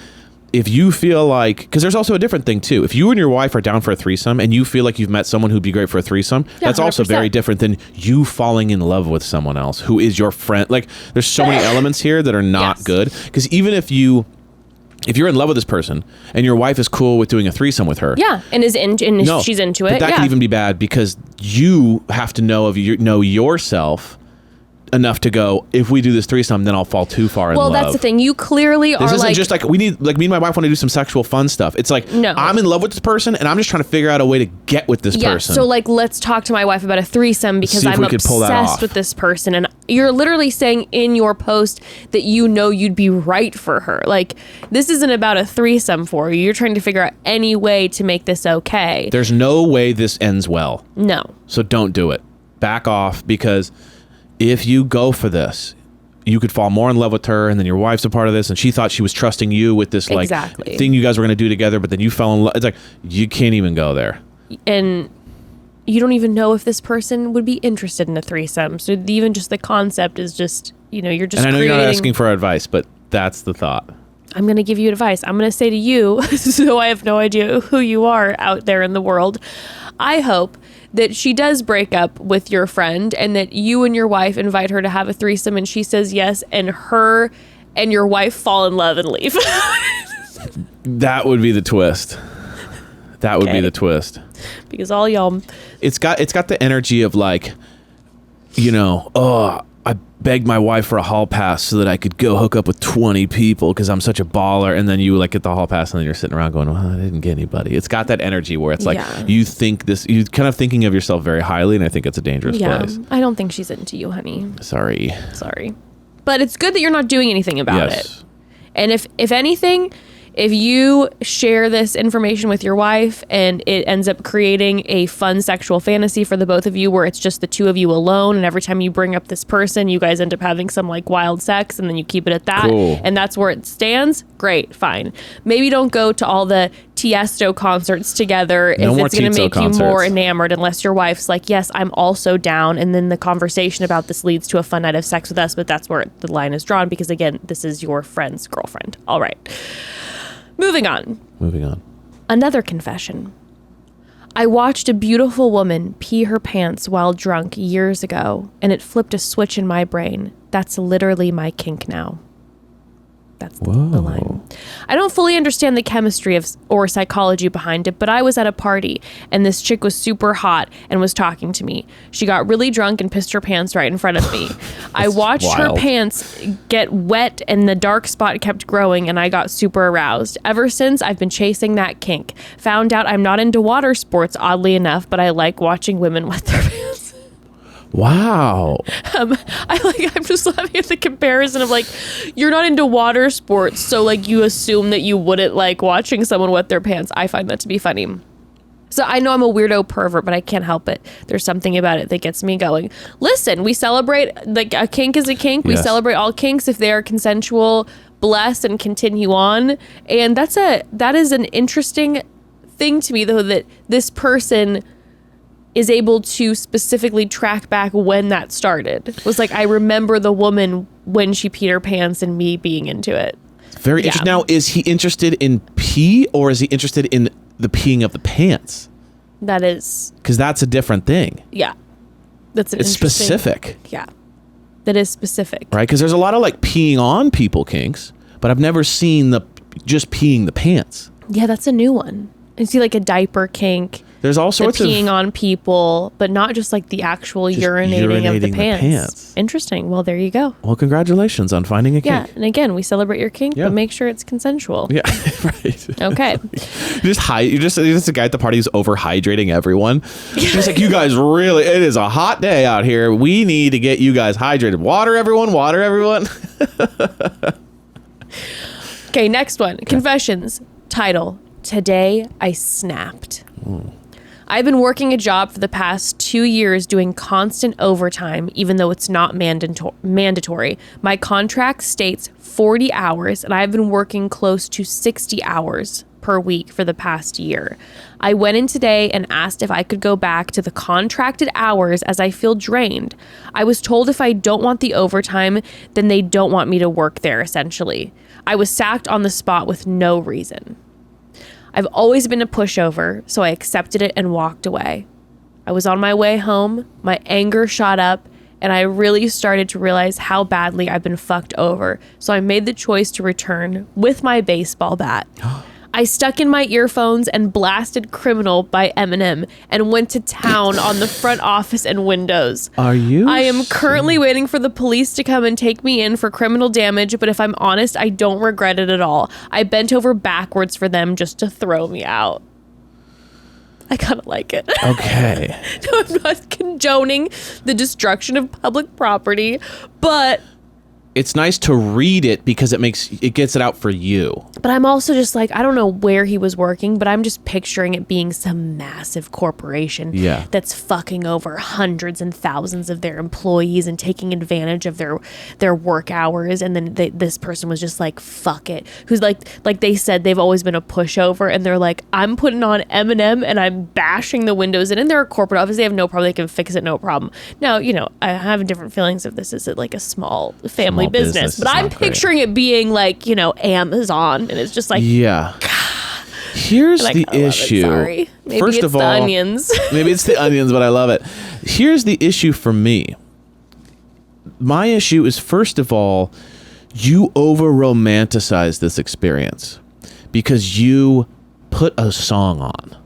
if you feel like, because there's also a different thing too. If you and your wife are down for a threesome and you feel like you've met someone who'd be great for a threesome, that's 100%. Also very different than you falling in love with someone else who is your friend. Like, there's so many elements here that are not good. Because even if you're in love with this person and your wife is cool with doing a threesome with her. Yeah. And she's into it. That can even be bad because you have to know yourself enough to go, if we do this threesome, then I'll fall too far in love. Well, that's the thing. You clearly are like... This isn't just like, me and my wife want to do some sexual fun stuff. It's like, no. I'm in love with this person and I'm just trying to figure out a way to get with this person. So like, let's talk to my wife about a threesome because I'm obsessed with this person. And you're literally saying in your post that you'd be right for her. Like, this isn't about a threesome for you. You're trying to figure out any way to make this okay. There's no way this ends well. No. So don't do it. Back off, because if you go for this, you could fall more in love with her, and then your wife's a part of this, and she thought she was trusting you with this like thing you guys were going to do together, but then you fell in love. It's like, you can't even go there. And you don't even know if this person would be interested in a threesome. So even just the concept is just, you're just. And I know you're not asking for advice, but that's the thought. I'm going to give you advice. I'm going to say to you, so I have no idea who you are out there in the world, I hope that she does break up with your friend and that you and your wife invite her to have a threesome and she says yes, and her and your wife fall in love and leave. That would be the twist. That would be the twist. Because all y'all... It's got the energy of like, I begged my wife for a hall pass so that I could go hook up with 20 people because I'm such a baller. And then you like get the hall pass and then you're sitting around going, well, I didn't get anybody. It's got that energy where it's like, you kind of thinking of yourself very highly. And I think it's a dangerous place. I don't think she's into you, honey. Sorry. But it's good that you're not doing anything about it. And if anything, if you share this information with your wife and it ends up creating a fun sexual fantasy for the both of you where it's just the two of you alone, and every time you bring up this person, you guys end up having some like wild sex, and then you keep it at that, and that's where it stands, great, fine. Maybe don't go to all the Tiesto concerts together if it's going to make you more enamored, unless your wife's like, yes, I'm also down, and then the conversation about this leads to a fun night of sex with us, but that's where the line is drawn because, again, this is your friend's girlfriend. All right. Moving on. Another confession. I watched a beautiful woman pee her pants while drunk years ago, and it flipped a switch in my brain. That's literally my kink now. That's the line. I don't fully understand the chemistry or psychology behind it, but I was at a party and this chick was super hot and was talking to me. She got really drunk and pissed her pants right in front of me. I watched her pants get wet and the dark spot kept growing and I got super aroused. Ever since, I've been chasing that kink. Found out I'm not into water sports, oddly enough, but I like watching women wet their pants. Wow. I'm just laughing at the comparison of like, you're not into water sports, so like you assume that you wouldn't like watching someone wet their pants. I find that to be funny. So I know I'm a weirdo pervert, but I can't help it. There's something about it that gets me going. Listen, we celebrate, like, a kink is a kink. We celebrate all kinks if they are consensual, bless and continue on. And that is an interesting thing to me, though, that this person is able to specifically track back when that started. It was like, I remember the woman when she peed her pants and me being into it. Very interesting. Now, is he interested in pee, or is he interested in the peeing of the pants? That is... Because that's a different thing. Yeah. It's specific. Yeah. That is specific. Right? Because there's a lot of like peeing on people kinks, but I've never seen the just peeing the pants. Yeah, that's a new one. I see like a diaper kink. There's all sorts of peeing on people, but not just like the actual urinating of the pants. Interesting. Well, there you go. Well, congratulations on finding a kink. Yeah, and again, we celebrate your kink, but make sure it's consensual. Yeah, right. Okay. You're just a guy at the party who's overhydrating everyone. He's like, you guys really, it is a hot day out here. We need to get you guys hydrated. Water, everyone. Water, everyone. Okay, next one. Okay. Confessions. Title. Today I snapped. I've been working a job for the past 2 years doing constant overtime, even though it's not mandatory. My contract states 40 hours, and I've been working close to 60 hours per week for the past year. I went in today and asked if I could go back to the contracted hours as I feel drained. I was told if I don't want the overtime, then they don't want me to work there, essentially. I was sacked on the spot with no reason. I've always been a pushover, so I accepted it and walked away. I was on my way home, my anger shot up, and I really started to realize how badly I've been fucked over, so I made the choice to return with my baseball bat. I stuck in my earphones and blasted Criminal by Eminem and went to town on the front office and windows. Are you? I am currently waiting for the police to come and take me in for criminal damage, but if I'm honest, I don't regret it at all. I bent over backwards for them just to throw me out. I kind of like it. Okay. No, I'm not condoning the destruction of public property, but... It's nice to read it because it gets it out for you. But I'm also just like, I don't know where he was working, but I'm just picturing it being some massive corporation that's fucking over hundreds and thousands of their employees and taking advantage of their work hours. And then this person was just like, fuck it. Who's like they said, they've always been a pushover. And they're like, I'm putting on Eminem and I'm bashing the windows. And in their corporate office, they have no problem. They can fix it, no problem. Now, I have different feelings of this. Is it like a small family business, but I'm picturing it being like, Amazon, and it's just like, here's the issue. Sorry. Maybe First it's of all, the onions. Maybe it's the onions, but I love it. Here's the issue for me. My issue is, first of all, you over romanticize this experience because you put a song on.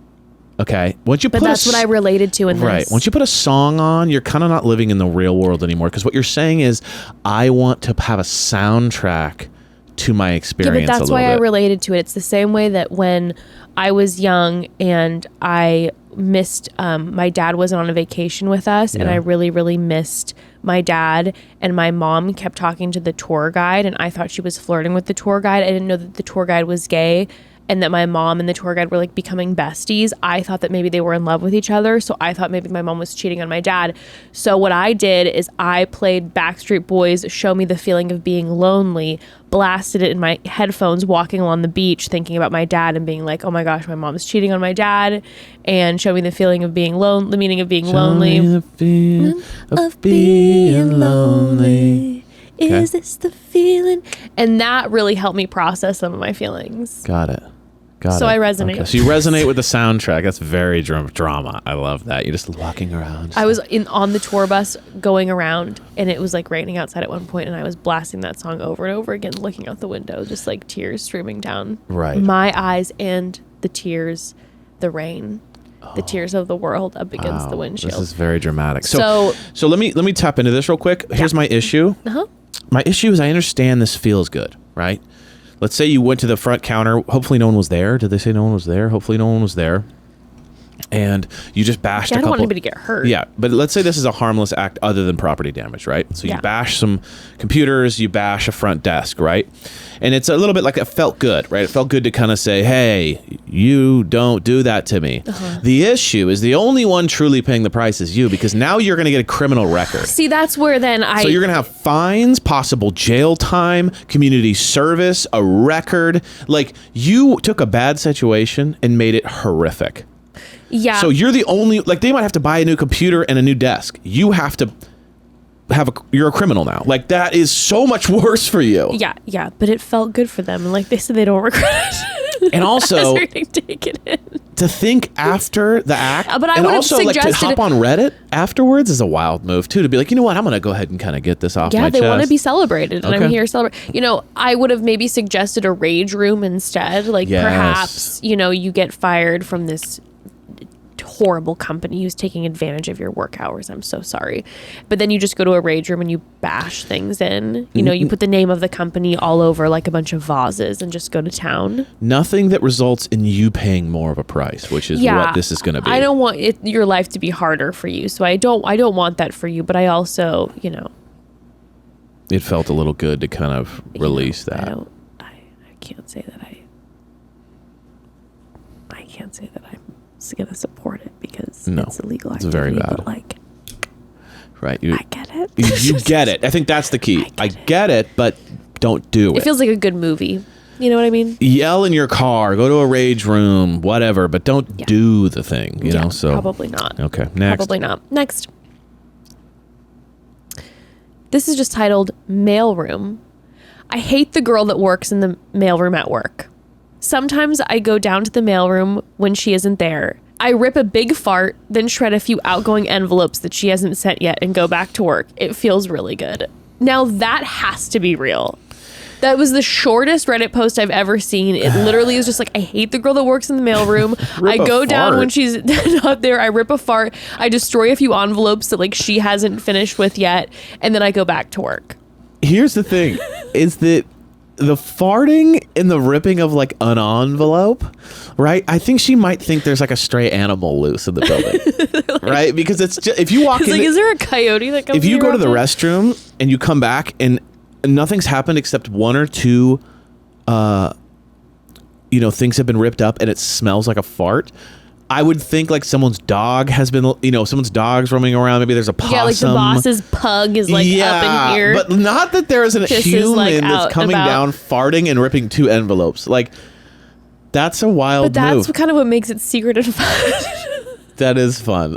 Okay. But that's what I related to in this. Right. Once you put a song on, you're kind of not living in the real world anymore. Because what you're saying is, I want to have a soundtrack to my experience. Yeah, but that's why I related to it. It's the same way that when I was young and I missed, my dad wasn't on a vacation with us, and I really, really missed my dad. And my mom kept talking to the tour guide, and I thought she was flirting with the tour guide. I didn't know that the tour guide was gay, and that my mom and the tour guide were like becoming besties. I thought that maybe they were in love with each other. So I thought maybe my mom was cheating on my dad. So what I did is I played Backstreet Boys' Show Me the Feeling of Being Lonely, blasted it in my headphones walking along the beach thinking about my dad and being like, oh my gosh, my mom's cheating on my dad, and show me the feeling of being lonely, the meaning of being lonely. Show me the feeling of being lonely. Is this the feeling? And that really helped me process some of my feelings. Got it. So I resonate. Okay. So you resonate with the soundtrack. That's very drama. I love that. You're just walking around. I was on the tour bus going around, and it was like raining outside at one point, and I was blasting that song over and over again, looking out the window, just like tears streaming down my eyes, and the tears, the rain, the tears of the world up against the windshield. This is very dramatic. So let me tap into this real quick. Here's my issue. My issue is, I understand this feels good, right? Let's say you went to the front counter. Hopefully no one was there. Did they say no one was there? Hopefully no one was there. and you just bashed I a don't couple. want anybody to get hurt. Yeah, but let's say this is a harmless act other than property damage, right? So you bash some computers, you bash a front desk, right? And it's a little bit like it felt good, right? It felt good to kind of say, hey, you don't do that to me. The issue is the only one truly paying the price is you, because now you're going to get a criminal record. See, that's where then So you're going to have fines, possible jail time, community service, a record. Like, you took a bad situation and made it horrific. Yeah. So you're the only, like, they might have to buy a new computer and a new desk. You have to you're a criminal now. Like, that is so much worse for you. Yeah, but it felt good for them. And like they said, they don't regret it. And also, take it in. To think after the act, but I and would also have like to suggested hop on Reddit afterwards is a wild move too. To be like, you know what, I'm going to go ahead and kind of get this off my chest. Yeah, they want to be celebrated, and Okay. I'm here to celebrate. You know, I would have maybe suggested a rage room instead. Like perhaps, you know, you get fired from this horrible company who's taking advantage of your work hours. I'm so sorry. But then you just go to a rage room and you bash things in. You know, you put the name of the company all over like a bunch of vases and just go to town. Nothing that results in you paying more of a price, which is what this is going to be. I don't want your life to be harder for you. So I don't want that for you, but I also, you know, it felt a little good to kind of release that. I can't say that I can't say that I'm gonna support it because it's illegal. It's very bad. But like, right? I get it. You get it. I think that's the key. I get it, but don't do it. It feels like a good movie. You know what I mean? Yell in your car, go to a rage room, whatever, but don't do the thing. You know. So probably not. Okay, next. Probably not. Next. This is just titled Mailroom. I hate the girl that works in the mailroom at work. Sometimes I go down to the mailroom when she isn't there. I rip a big fart, then shred a few outgoing envelopes that she hasn't sent yet and go back to work. It feels really good. Now that has to be real. That was the shortest Reddit post I've ever seen. It literally is just like, I hate the girl that works in the mailroom. I go down when she's not there. I rip a fart. I destroy a few envelopes that like she hasn't finished with yet. And then I go back to work. Here's the thing, is that the farting and the ripping of like an envelope, right? I think she might think there's like a stray animal loose in the building, like, right? Because it's just, if you walk in, like, is there a coyote that comes? If you go to the often? restroom and you come back and nothing's happened except one or two, things have been ripped up and it smells like a fart, I would think like someone's dog has been, someone's dog's roaming around. Maybe there's a possum. Yeah, like the boss's pug is like up in here. But not that there's a human that's coming down, farting and ripping two envelopes. Like, that's a wild move. But that's kind of what makes it secret and fun. That is fun.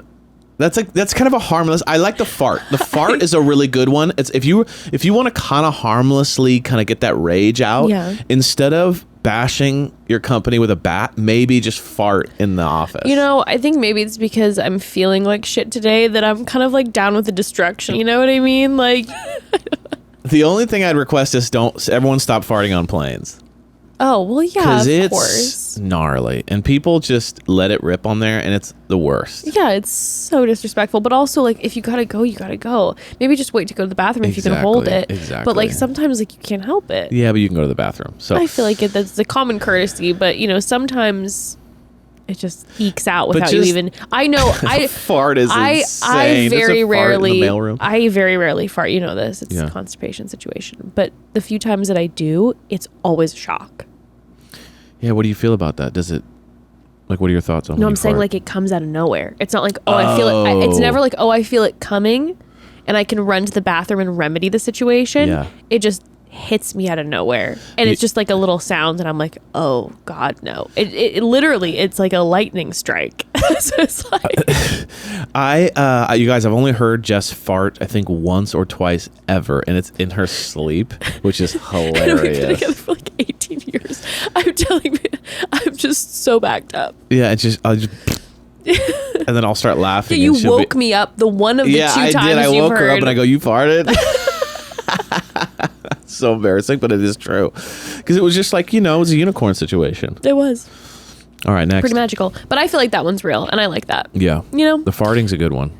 That's kind of a harmless. I like the fart. The fart is a really good one. It's if you want to kind of harmlessly kind of get that rage out, instead of bashing your company with a bat, maybe just fart in the office. You know, I think maybe it's because I'm feeling like shit today that I'm kind of like down with the destruction. You know what I mean? Like, the only thing I'd request is don't everyone stop farting on planes. Oh, well, yeah, of course. It's gnarly. And people just let it rip on there, and it's the worst. Yeah, it's so disrespectful. But also, like, if you gotta go, you gotta go. Maybe just wait to go to the bathroom if you can hold it. Exactly. But, like, sometimes, like, you can't help it. Yeah, but you can go to the bathroom. So I feel like that's a common courtesy. But, sometimes it just ekes out without you even... I know. Fart is insane. I very rarely... In the mailroom. I very rarely fart. You know this. It's a constipation situation. But the few times that I do, it's always a shock. Yeah, what do you feel about that? Does it, like, what are your thoughts on it? No, I'm saying, like, it comes out of nowhere. It's not like, I feel it. It's never like, I feel it coming and I can run to the bathroom and remedy the situation. Yeah. It just hits me out of nowhere. And it's just like a little sound and I'm like, oh, God, no. It literally, it's like a lightning strike. So it's like... you guys, I've only heard Jess fart, I think, once or twice ever, and it's in her sleep, which is hilarious. We've been together for like 18 years. I'm telling you, I'm just so backed up. Yeah, I'll just and then I'll start laughing. Yeah, you woke me up the one of the two times I did. I woke her up and I heard. go, you farted? So embarrassing, but it is true. Because it was just like, it was a unicorn situation. It was. All right, next. Pretty magical. But I feel like that one's real, and I like that. Yeah. The farting's a good one.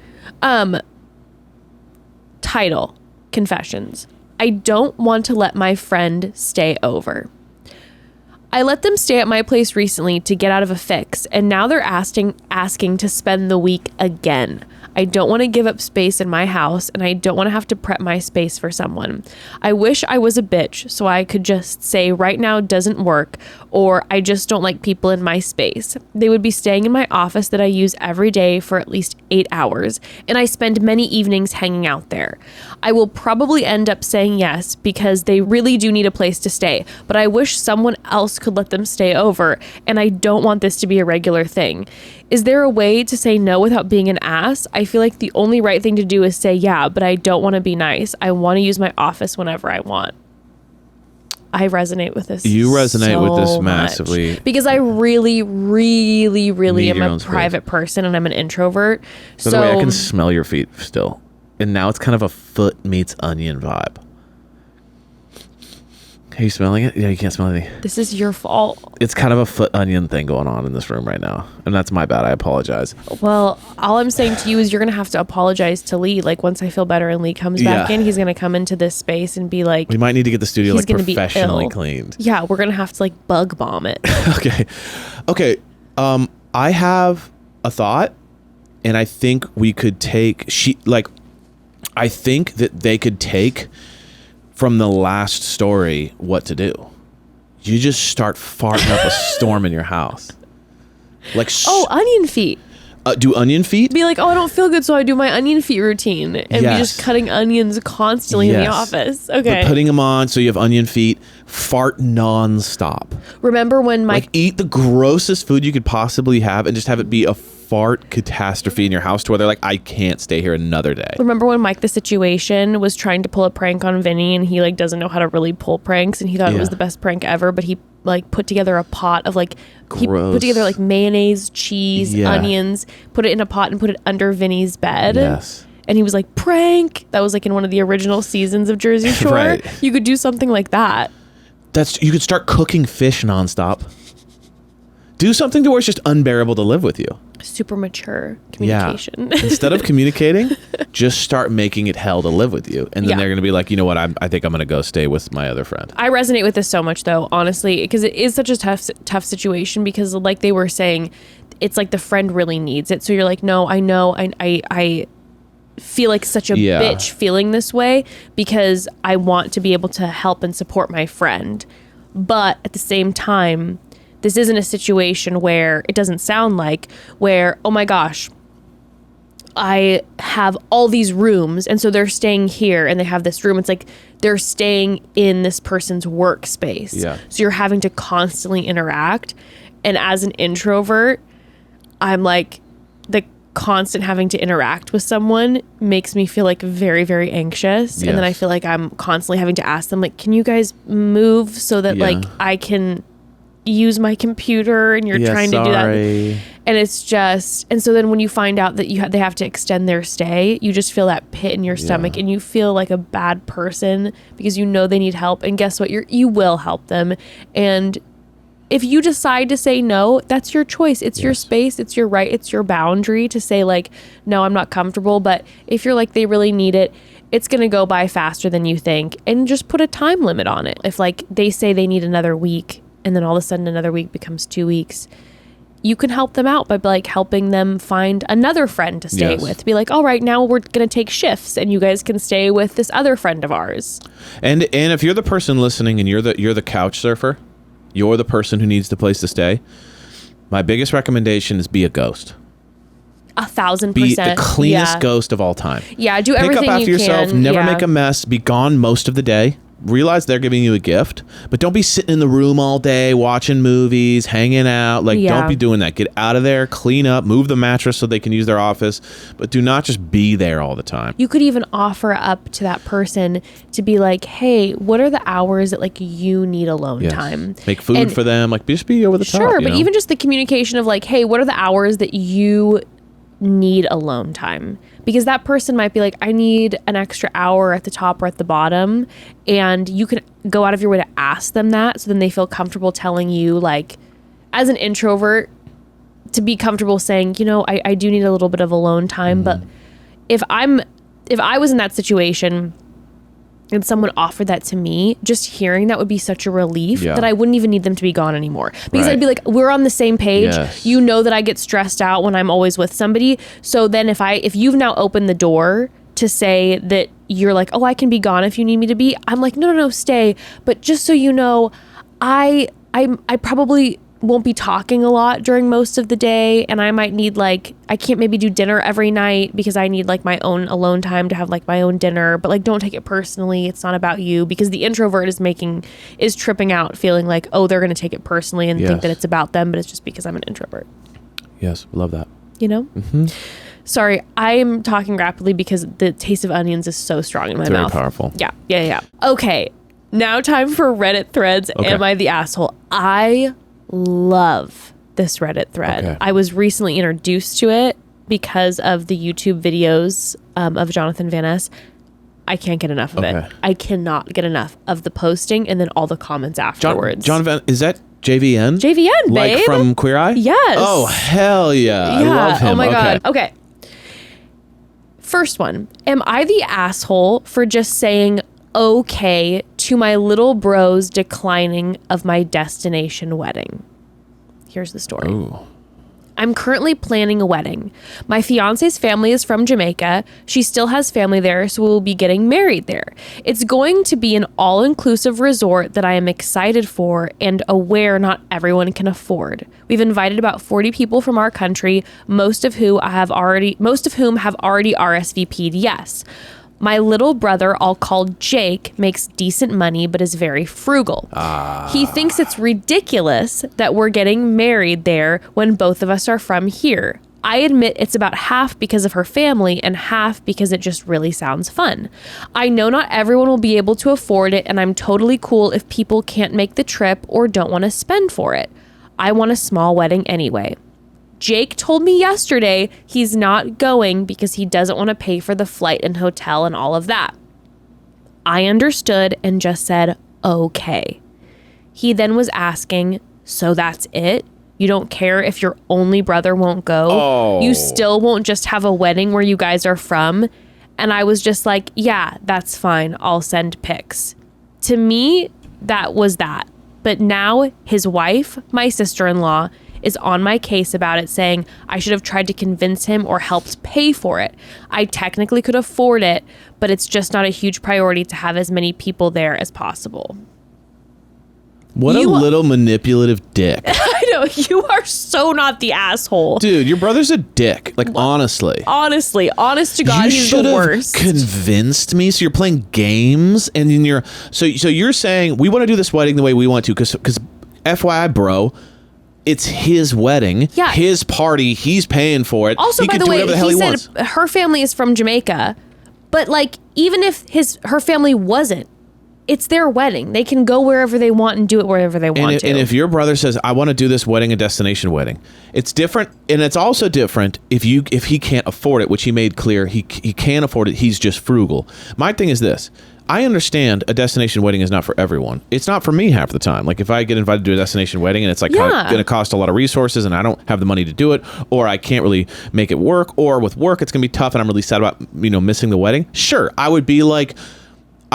Title, Confessions. I don't want to let my friend stay over. I let them stay at my place recently to get out of a fix, and now they're asking to spend the week again. I don't want to give up space in my house, and I don't want to have to prep my space for someone. I wish I was a bitch so I could just say right now doesn't work, or I just don't like people in my space. They would be staying in my office that I use every day for at least 8 hours, and I spend many evenings hanging out there. I will probably end up saying yes because they really do need a place to stay, but I wish someone else could let them stay over, and I don't want this to be a regular thing. Is there a way to say no without being an ass? I feel like the only right thing to do is say yeah, but I don't want to be nice. I want to use my office whenever I want. I resonate with this. You resonate so with this much. massively. Because I really, really, really am a private person and I'm an introvert. By the way, I can smell your feet still. And now it's kind of a foot meets onion vibe. Are you smelling it? Yeah, you can't smell anything. This is your fault. It's kind of a foot onion thing going on in this room right now. And that's my bad. I apologize. Well, all I'm saying to you is you're going to have to apologize to Lee. Like, once I feel better and Lee comes back in, he's going to come into this space and be like... We might need to get the studio like professionally cleaned. Yeah, we're going to have to like bug bomb it. Okay. I have a thought, and I think we could take... I think that they could take... from the last story, what to do. You just start farting up a storm in your house. Like, onion feet. Do onion feet? Be like, I don't feel good, so I do my onion feet routine. And be just cutting onions constantly in the office. Okay. But putting them on so you have onion feet. Fart nonstop. Remember when Mike... eat the grossest food you could possibly have and just have it be a fart catastrophe in your house to where they're like, I can't stay here another day. Remember when Mike the Situation was trying to pull a prank on Vinny and he like doesn't know how to really pull pranks and he thought it was the best prank ever, but he like put together a pot of like he put together like mayonnaise, cheese, onions, put it in a pot and put it under Vinny's bed. Yes. And he was like, prank. That was like in one of the original seasons of Jersey Shore. Right. You could do something like that. You could start cooking fish nonstop. Do something to where it's just unbearable to live with you. Super mature communication. Yeah. Instead of communicating, just start making it hell to live with you. And then they're going to be like, you know what? I think I'm going to go stay with my other friend. I resonate with this so much though, honestly, because it is such a tough situation because like they were saying, it's like the friend really needs it. So you're like, no, I know. I feel like such a bitch feeling this way because I want to be able to help and support my friend. But at the same time, this isn't a situation where it doesn't sound like where, oh my gosh, I have all these rooms and so they're staying here and they have this room. It's like they're staying in this person's workspace. Yeah. So you're having to constantly interact. And as an introvert, I'm like, the constant having to interact with someone makes me feel like very, very anxious. Yes. And then I feel like I'm constantly having to ask them, like, can you guys move so that like I can use my computer and you're trying to do that. And it's just, and so then when you find out that they have to extend their stay, you just feel that pit in your stomach and you feel like a bad person because you know they need help. And guess what? You will help them. And if you decide to say no, that's your choice. It's your space. It's your right. It's your boundary to say like, no, I'm not comfortable. But if you're like, they really need it, it's going to go by faster than you think. And just put a time limit on it. If like they say they need another week, and then all of a sudden another week becomes 2 weeks, you can help them out by like helping them find another friend to stay with. Be like, all right, now we're going to take shifts and you guys can stay with this other friend of ours. And if you're the person listening and you're the couch surfer, you're the person who needs the place to stay, my biggest recommendation is be a ghost. 1,000%. Be the cleanest ghost of all time. Yeah, do everything you can. Pick up after yourself, never make a mess, be gone most of the day. Realize they're giving you a gift, but don't be sitting in the room all day watching movies, hanging out. Like, don't be doing that. Get out of there, clean up, move the mattress so they can use their office, but do not just be there all the time. You could even offer up to that person to be like, hey, what are the hours that like you need alone time? Make food for them. Like, just be over the top. Sure, but even just the communication of like, hey, what are the hours that you need alone time? Because that person might be like, I need an extra hour at the top or at the bottom. And you can go out of your way to ask them that. So then they feel comfortable telling you, like, as an introvert, to be comfortable saying, you know, I do need a little bit of alone time. But if I was in that situation and someone offered that to me, just hearing that would be such a relief that I wouldn't even need them to be gone anymore. Because I'd be like, we're on the same page. Yes. You know that I get stressed out when I'm always with somebody. So then if you've now opened the door to say that you're like, oh, I can be gone if you need me to be, I'm like, no, stay. But just so you know, I probably won't be talking a lot during most of the day, and I might need like, I can't maybe do dinner every night because I need like my own alone time to have like my own dinner, but like don't take it personally. It's not about you, because the introvert is tripping out, feeling like, oh, they're going to take it personally and think that it's about them, but it's just because I'm an introvert. Yes, love that. You know? Mm-hmm. Sorry, I am talking rapidly because the taste of onions is so strong in my mouth. Very powerful. Yeah. Okay, now time for Reddit threads. Okay. Am I the asshole? I love this Reddit thread. Okay. I was recently introduced to it because of the YouTube videos of Jonathan Van Ness. I can't get enough of it. I cannot get enough of the posting and then all the comments afterwards. John Van, is that JVN? JVN, babe. Like from Queer Eye? Yes. Oh, hell yeah. I love him. Oh my God. Okay. First one. Am I the asshole for just saying okay to my little bro's declining of my destination wedding? Here's the story. Ooh. I'm currently planning a wedding. My fiance's family is from Jamaica. She still has family there, so we'll be getting married there. It's going to be an all-inclusive resort that I am excited for and aware not everyone can afford. We've invited about 40 people from our country, most of whom have already RSVP'd yes. My little brother, I'll call Jake, makes decent money but is very frugal. He thinks it's ridiculous that we're getting married there when both of us are from here. I admit it's about half because of her family and half because it just really sounds fun. I know not everyone will be able to afford it, and I'm totally cool if people can't make the trip or don't want to spend for it. I want a small wedding anyway. Jake told me yesterday he's not going because he doesn't want to pay for the flight and hotel and all of that. I understood and just said, okay. He then was asking, so that's it? You don't care if your only brother won't go? Oh. You still won't just have a wedding where you guys are from? And I was just like, yeah, that's fine. I'll send pics. To me, that was that. But now his wife, my sister-in-law, is on my case about it, saying I should have tried to convince him or helped pay for it. I technically could afford it, but it's just not a huge priority to have as many people there as possible. What a little manipulative dick. I know, you are so not the asshole. Dude, your brother's a dick. Like, honestly. Honestly, honest to God, he's the worst. You should have convinced me. So you're playing games, and then so you're saying, we want to do this wedding the way we want to, because FYI, bro, it's his wedding, his party, he's paying for it. Also, by the way, he said her family is from Jamaica, but like, even if her family wasn't, it's their wedding. They can go wherever they want and do it wherever they want to. And if your brother says, I want to do this wedding, a destination wedding, it's different. And it's also different if he can't afford it, which he made clear he can't afford it. He's just frugal. My thing is this. I understand a destination wedding is not for everyone. It's not for me half the time. Like if I get invited to a destination wedding and it's like going to cost a lot of resources and I don't have the money to do it, or I can't really make it work, or with work it's going to be tough and I'm really sad about missing the wedding. Sure, I would be like,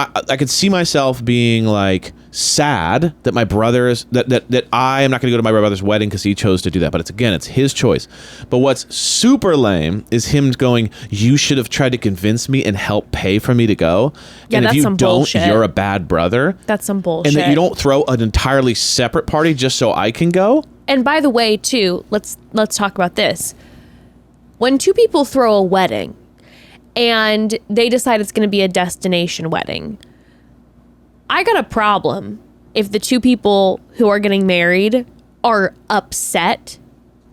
I could see myself being like sad that my brother is that I am not going to go to my brother's wedding because he chose to do that. But it's his choice. But what's super lame is him going, you should have tried to convince me and help pay for me to go. Yeah, and that's if you some don't, bullshit. You're a bad brother. That's some bullshit. And that you don't throw an entirely separate party just so I can go. And by the way, too, let's talk about this. When two people throw a wedding and they decide it's going to be a destination wedding, I got a problem if the two people who are getting married are upset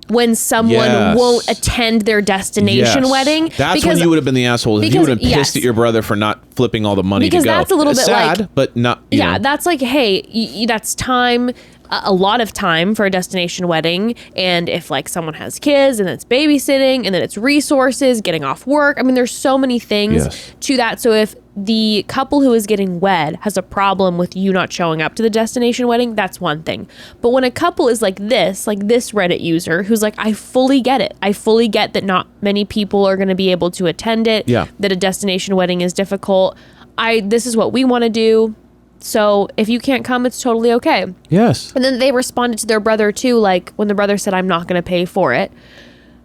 when someone won't attend their destination wedding. That's when you would have been the asshole. If you would have been pissed at your brother for not flipping all the money to go. Because that's a little bit sad, like, but not, that's like, hey, that's time, a lot of time for a destination wedding. And if like someone has kids and it's babysitting and then it's resources, getting off work. I mean, there's so many things to that. So if the couple who is getting wed has a problem with you not showing up to the destination wedding, that's one thing. But when a couple is like this Reddit user who's like, I fully get it. I fully get that not many people are going to be able to attend it, that a destination wedding is difficult. this is what we want to do. So if you can't come, it's totally okay. Yes. And then they responded to their brother too, like when the brother said, I'm not going to pay for it.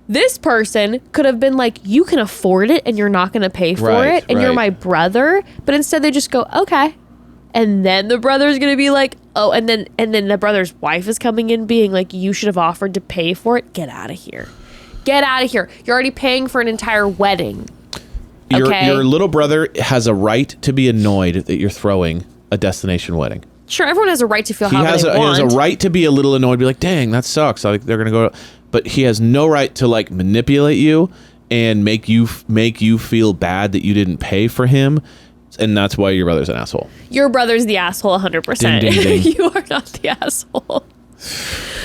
This person could have been like, you can afford it and you're not going to pay for it. And you're my brother. But instead they just go, okay. And then the brother's going to be like, oh, and then the brother's wife is coming in being like, you should have offered to pay for it. Get out of here. Get out of here. You're already paying for an entire wedding. Okay? Your little brother has a right to be annoyed that you're throwing a destination wedding. Sure, everyone has a right to feel how they want. He has a right to be a little annoyed, be like, dang, that sucks. Like they're gonna go, but he has no right to like manipulate you and make you feel bad that you didn't pay for him, and that's why your brother's an asshole. Your brother's the asshole, 100%. Ding, ding, ding. You are not the asshole.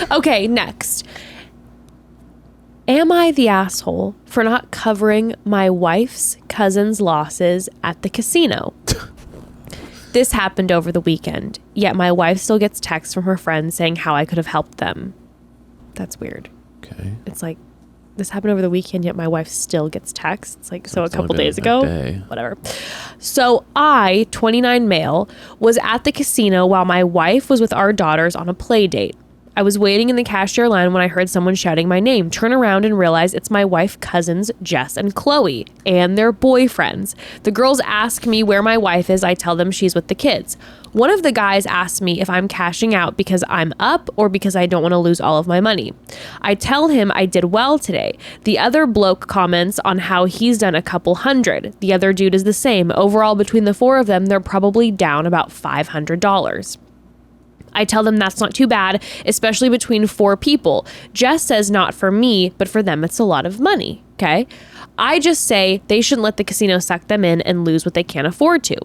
Okay, next. Am I the asshole for not covering my wife's cousin's losses at the casino? This happened over the weekend, yet my wife still gets texts from her friends saying how I could have helped them. That's weird. Okay. It's like, this happened over the weekend, yet my wife still gets texts. It's like, so a couple days ago, whatever. So I, 29 male, was at the casino while my wife was with our daughters on a play date. I was waiting in the cashier line when I heard someone shouting my name. Turn around and realize it's my wife's cousins, Jess and Chloe, and their boyfriends. The girls ask me where my wife is. I tell them she's with the kids. One of the guys asks me if I'm cashing out because I'm up or because I don't want to lose all of my money. I tell him I did well today. The other bloke comments on how he's done a couple hundred. The other dude is the same. Overall, between the four of them, they're probably down about $500. I tell them that's not too bad, especially between four people. Jess says not for me, but for them it's a lot of money, okay? I just say they shouldn't let the casino suck them in and lose what they can't afford to.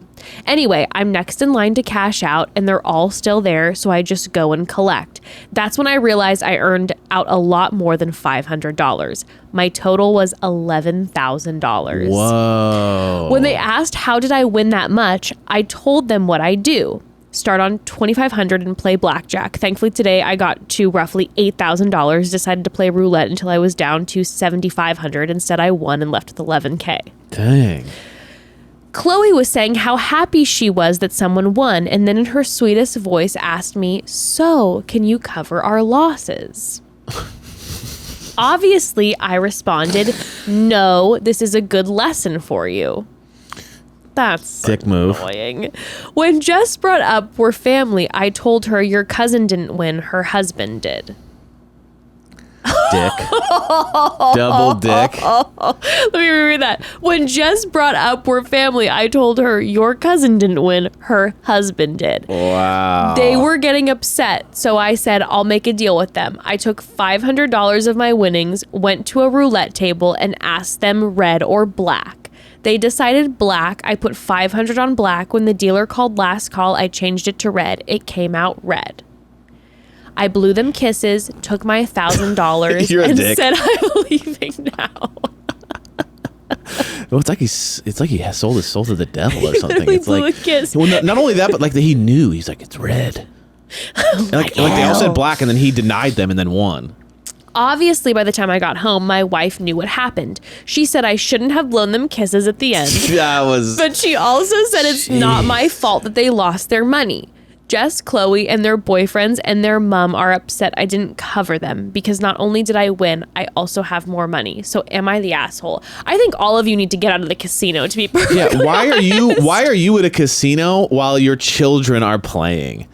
Anyway, I'm next in line to cash out and they're all still there, so I just go and collect. That's when I realized I earned out a lot more than $500. My total was $11,000. Whoa. When they asked how did I win that much, I told them what I do. Start on $2,500 and play blackjack. Thankfully today I got to roughly $8,000, decided to play roulette until I was down to $7,500. Instead I won and left with $11,000. Dang. Chloe was saying how happy she was that someone won, and then in her sweetest voice asked me, so can you cover our losses? Obviously I responded, no, this is a good lesson for you. That's dick move. Annoying. When Jess brought up we're family, I told her your cousin didn't win, her husband did. Dick. Double dick. Let me reread that. When Jess brought up we're family, I told her your cousin didn't win, her husband did. Wow. They were getting upset, so I said I'll make a deal with them. I took $500 of my winnings, went to a roulette table, and asked them red or black. They decided black. I put $500 on black. When the dealer called last call, I changed it to red. It came out red. I blew them kisses, took my $1,000, and dick. said I'm leaving now. Oh, it's like he has sold his soul to the devil or something. It's blew like a kiss. Well, not only that, but like he knew. He's like, it's red. Like they all said black, and then he denied them and then won. Obviously, by the time I got home, my wife knew what happened. She said I shouldn't have blown them kisses at the end. But she also said it's not my fault that they lost their money. Jess, Chloe, and their boyfriends and their mom are upset I didn't cover them because not only did I win, I also have more money. So am I the asshole? I think all of you need to get out of the casino, to be perfectly honest. Why are you at a casino while your children are playing?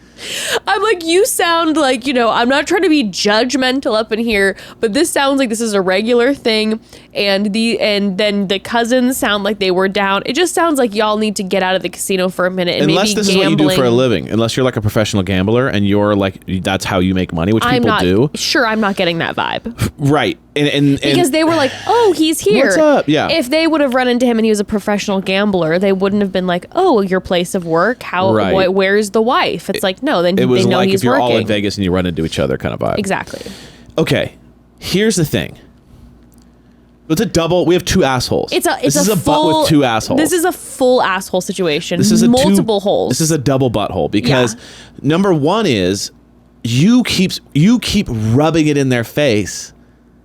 I'm like, you sound like, I'm not trying to be judgmental up in here, but this sounds like this is a regular thing, and then the cousins sound like they were down. It just sounds like y'all need to get out of the casino for a minute and unless maybe this gambling. is what you do for a living. Unless you're like a professional gambler and you're like that's how you make money, which people do. Sure, I'm not getting that vibe. Right. And because they were like, oh, he's here. What's up? Yeah. If they would have run into him and he was a professional gambler, they wouldn't have been like, oh, your place of work. Where's the wife? It's like, no, then they know he's working. It was like if you're all in Vegas and you run into each other kind of vibe. Exactly. Okay. Here's the thing. It's a double. We have two assholes. This is a butt with two assholes. This is a full asshole situation. This is multiple holes. This is a double butthole because number one is you keep rubbing it in their face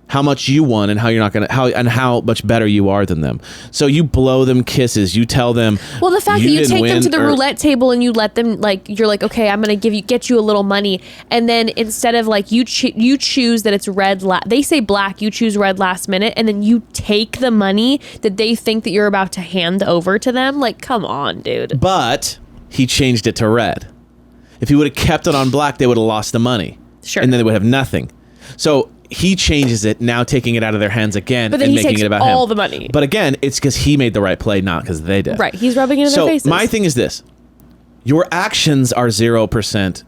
how much you won and how you're not gonna how much better you are than them. So you blow them kisses. You tell them. Well, the fact that you take them to the roulette table and you let them you're like, okay, I'm gonna get you a little money, and then instead of you choose that it's red. They say black, you choose red last minute, and then you take the money that they think that you're about to hand over to them. Like, come on, dude. But he changed it to red. If he would have kept it on black, they would have lost the money. Sure. And then they would have nothing. So he changes it, now taking it out of their hands again, but then and he making takes it about all him. the money. But again, it's because he made the right play, not because they did. Right. He's rubbing it in their faces. So my thing is this. Your actions are 0%,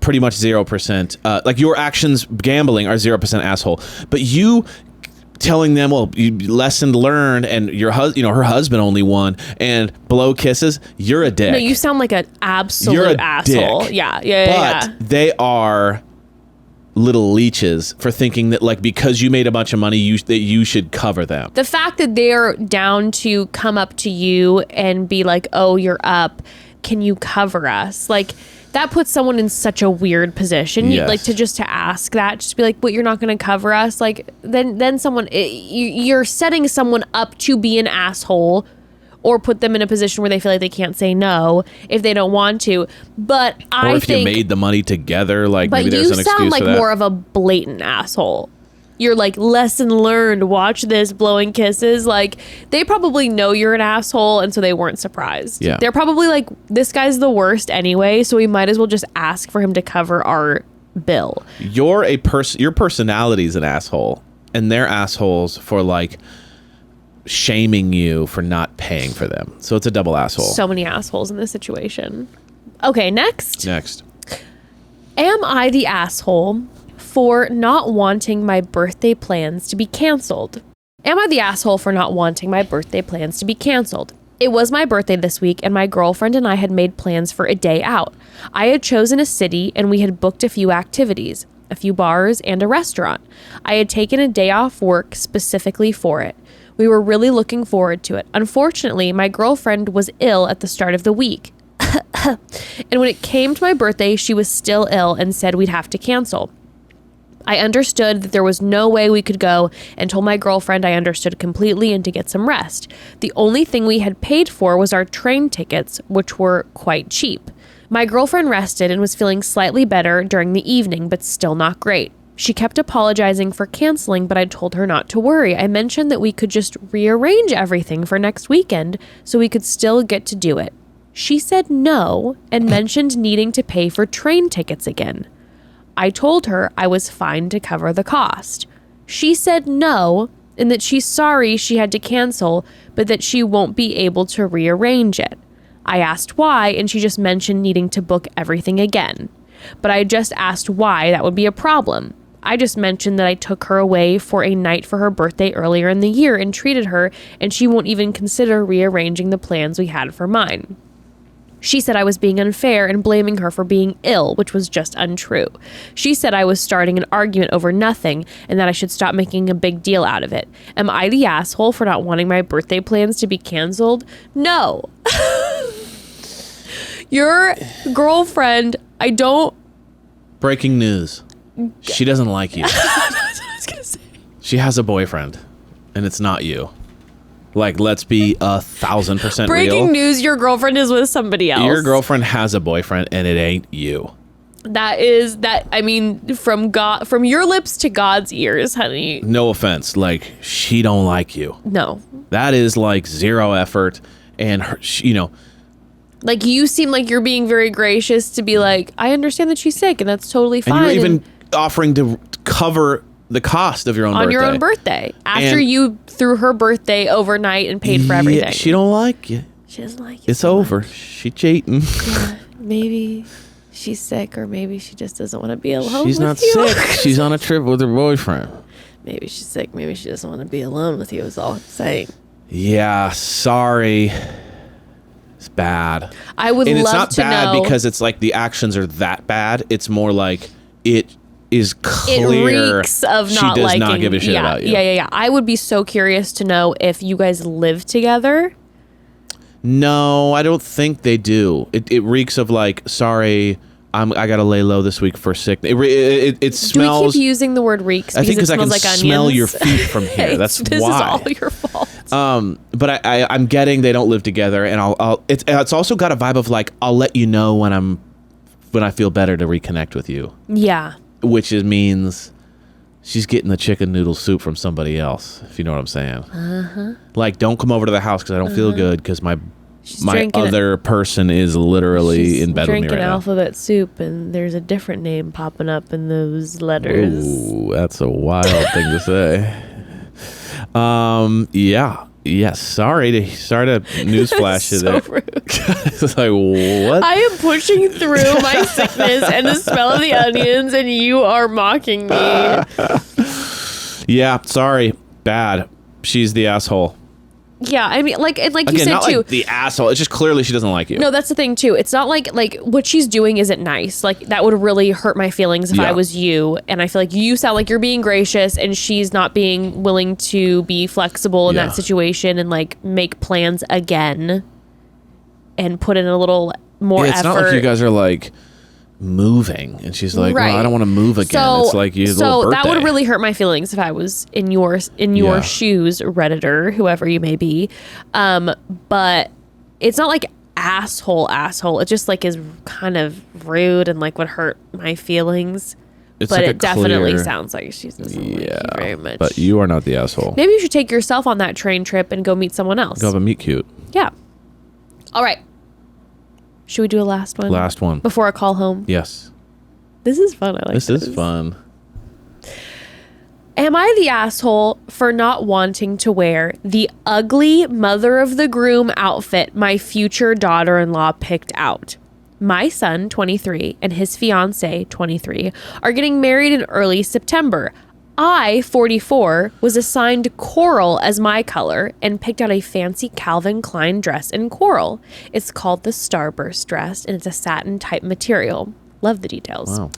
pretty much 0%. Like your actions gambling are 0% asshole. But you telling them, well, you lesson learned, and your her husband only won, and blow kisses, you're a dick. No, you sound like an absolute asshole. Dick. Yeah. But they are little leeches for thinking that because you made a bunch of money, that you should cover them. The fact that they're down to come up to you and be like, oh, you're up, can you cover us? That puts someone in such a weird position. Yes. To ask that, just be like, what, you're not going to cover us? Then someone, you're setting someone up to be an asshole, or put them in a position where they feel like they can't say no if they don't want to. But or if you made the money together, maybe there's an excuse for that. But you sound like more of a blatant asshole. You're like, lesson learned, watch this, blowing kisses. They probably know you're an asshole, and so they weren't surprised. Yeah. They're probably like, this guy's the worst anyway, so we might as well just ask for him to cover our bill. Your personality's an asshole, and they're assholes for shaming you for not paying for them. So it's a double asshole. So many assholes in this situation. Okay, next. Am I the asshole for not wanting my birthday plans to be canceled? Am I the asshole for not wanting my birthday plans to be canceled? It was my birthday this week, and my girlfriend and I had made plans for a day out. I had chosen a city, and we had booked a few activities, a few bars, and a restaurant. I had taken a day off work specifically for it. We were really looking forward to it. Unfortunately, my girlfriend was ill at the start of the week. And when it came to my birthday, she was still ill and said we'd have to cancel. I understood that there was no way we could go, and told my girlfriend I understood completely and to get some rest. The only thing we had paid for was our train tickets, which were quite cheap. My girlfriend rested and was feeling slightly better during the evening, but still not great. She kept apologizing for canceling, but I told her not to worry. I mentioned that we could just rearrange everything for next weekend so we could still get to do it. She said no and mentioned needing to pay for train tickets again. I told her I was fine to cover the cost. She said no and that she's sorry she had to cancel, but that she won't be able to rearrange it. I asked why, and she just mentioned needing to book everything again. But I just asked why that would be a problem. I just mentioned that I took her away for a night for her birthday earlier in the year and treated her, and she won't even consider rearranging the plans we had for mine. She said I was being unfair and blaming her for being ill, which was just untrue. She said I was starting an argument over nothing and that I should stop making a big deal out of it. Am I the asshole for not wanting my birthday plans to be canceled? No. Your girlfriend, Breaking news. She doesn't like you. That's what I was going to say. She has a boyfriend, and it's not you. Let's be 1,000% real. Breaking news, your girlfriend is with somebody else. Your girlfriend has a boyfriend, and it ain't you. From your lips to God's ears, honey. No offense. She don't like you. No. That is zero effort, and her, you seem like you're being very gracious to be like, I understand that she's sick, and that's totally fine. And you're even offering to cover the cost of your own birthday. On your own birthday. After you threw her birthday overnight and paid for everything. She don't like you. She doesn't like you. It's over. She cheating. Yeah, maybe she's sick, or maybe she just doesn't want to be alone She's with not you. sick. She's on a trip with her boyfriend. Maybe she's sick. Maybe she doesn't want to be alone with you, is all I'm saying. Yeah, sorry. It's bad. I would love to know. And it's not bad because it's the actions are that bad. It's more it is clear it reeks of not she does liking. not give a shit about you. Yeah. I would be so curious to know if you guys live together. No, I don't think they do. It reeks of sorry, I gotta lay low this week for sick. It smells. Do we keep using the word reeks? I think because I can like smell onions? your feet from here. That's this why. This is all your fault. But I'm getting they don't live together, and it's also got a vibe of like I'll let you know when I feel better to reconnect with you. Yeah. Which means she's getting the chicken noodle soup from somebody else. If you know what I'm saying. Like, don't come over to the house because I don't feel good because my other person is literally in bed with me right now. Drinking alphabet soup, and there's a different name popping up in those letters. Ooh, that's a wild thing to say. Yeah. Yes. Sorry to newsflash you there. Rude. It's like, what? I am pushing through my sickness and the smell of the onions, and you are mocking me. Yeah. Sorry. Bad. She's the asshole. Yeah, I mean, like Again, you said not too. Like the asshole. It's just clearly she doesn't like you. No, that's the thing too. It's not like what she's doing isn't nice. Like that would really hurt my feelings if I was you. And I feel like you sound like you're being gracious, and she's not being willing to be flexible in that situation and like make plans again, and put in a little more effort. It's not like you guys are like moving, and she's like, well, I don't want to move again. So, it's like you. So that would really hurt my feelings if I was in your shoes, Redditor, whoever you may be. But it's not like asshole. It just like is kind of rude and like would hurt my feelings. But like it definitely sounds like she doesn't like you very much. But you are not the asshole. Maybe you should take yourself on that train trip and go meet someone else. Go have a meet cute. Yeah. All right. Should we do a last one? Last one. Before I call home? Yes. This is fun. I like this. This is fun. Am I the asshole for not wanting to wear the ugly mother of the groom outfit my future daughter-in-law picked out? My son, 23, and his fiance, 23, are getting married in early September. I, 44, was assigned coral as my color and picked out a fancy Calvin Klein dress in coral. It's called the Starburst dress, and it's a satin type material. Love the details. Wow.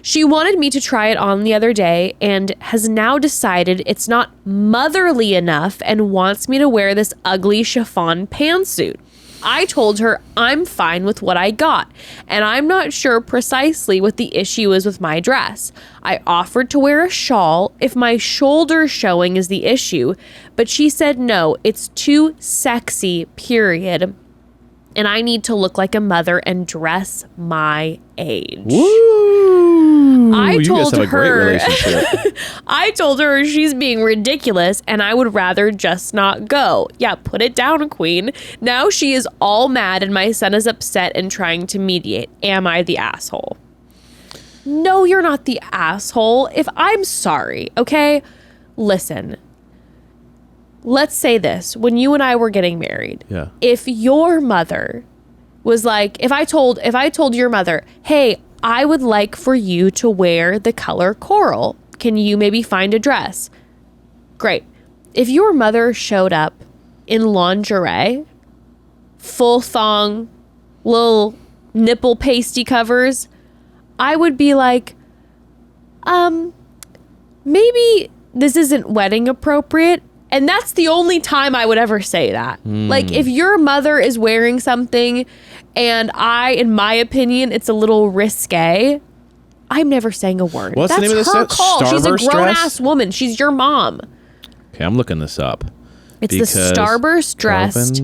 She wanted me to try it on the other day and has now decided it's not motherly enough and wants me to wear this ugly chiffon pantsuit. I told her I'm fine with what I got, and I'm not sure precisely what the issue is with my dress. I offered to wear a shawl if my shoulder showing is the issue, but she said no, it's too sexy, period. And I need to look like a mother and dress my age. Woo! I told her, a great relationship. I told her she's being ridiculous and I would rather just not go. Yeah, put it down, queen. Now she is all mad and my son is upset and trying to mediate. Am I the asshole? No, you're not the asshole. I'm sorry, okay? Listen. Let's say this. When you and I were getting married, if your mother was like, if I told your mother, hey, I would like for you to wear the color coral. Can you maybe find a dress? Great. If your mother showed up in lingerie, full thong, little nipple pasty covers, I would be like, maybe this isn't wedding appropriate. And that's the only time I would ever say that. Like, if your mother is wearing something and in my opinion, it's a little risque, I'm never saying a word. What's that's the name of this her call. She's a Starburst grown-ass woman. She's your mom. Okay, I'm looking this up. It's the Starburst dress.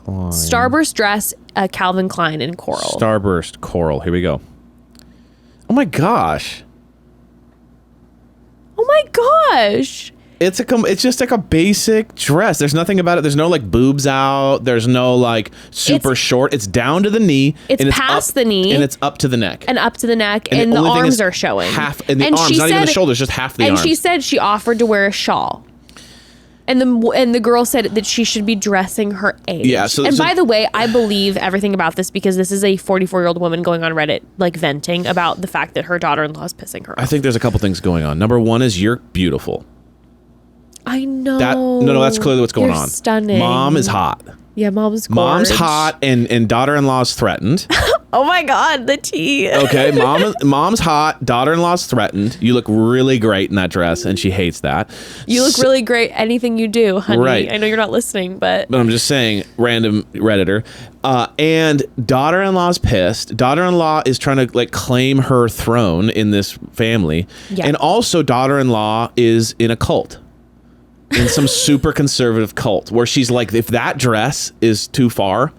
Starburst dress, Calvin Klein in coral. Starburst coral. Here we go. Oh my gosh. Oh my gosh. It's just like a basic dress. There's nothing about it. There's no like boobs out. There's no like super short. It's down to the knee. It's past the knee. And it's up to the neck. And up to the neck. And the arms are showing. And the arms, not even the shoulders, just half the arms. And she said she offered to wear a shawl. And the girl said that she should be dressing her age. Yeah. By the way, I believe everything about this because this is a 44-year-old woman going on Reddit, like venting about the fact that her daughter-in-law is pissing her off. I think there's a couple things going on. Number one is you're beautiful. I know. No, that's clearly what's going on. Stunning. Mom is hot. Yeah, mom's gorgeous. Mom's hot and daughter-in-law's threatened. Oh my God, the tea. Okay, mom's hot, daughter-in-law's threatened. You look really great in that dress, and she hates that. You look really great anything you do, honey. Right. I know you're not listening, but I'm just saying, random Redditor. And daughter-in-law's pissed. Daughter-in-law is trying to like claim her throne in this family. Yeah. And also daughter-in-law is in a cult. In some super conservative cult where she's like, if that dress is too far,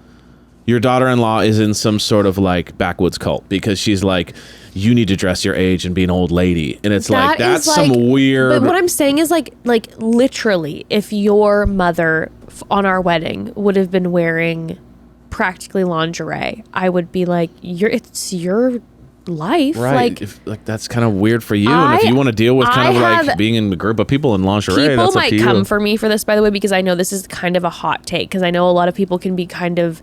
your daughter-in-law is in some sort of like backwoods cult because she's like, you need to dress your age and be an old lady. And it's like, that's some weird. But what I'm saying is like literally, if your mother on our wedding would have been wearing practically lingerie, I would be like, it's your life. Right. That's kind of weird for you. And if you want to deal with kind of like being in a group of people in lingerie, people that's up might to you. come for me for this, by the way, because I know this is kind of a hot take, because I know a lot of people can be kind of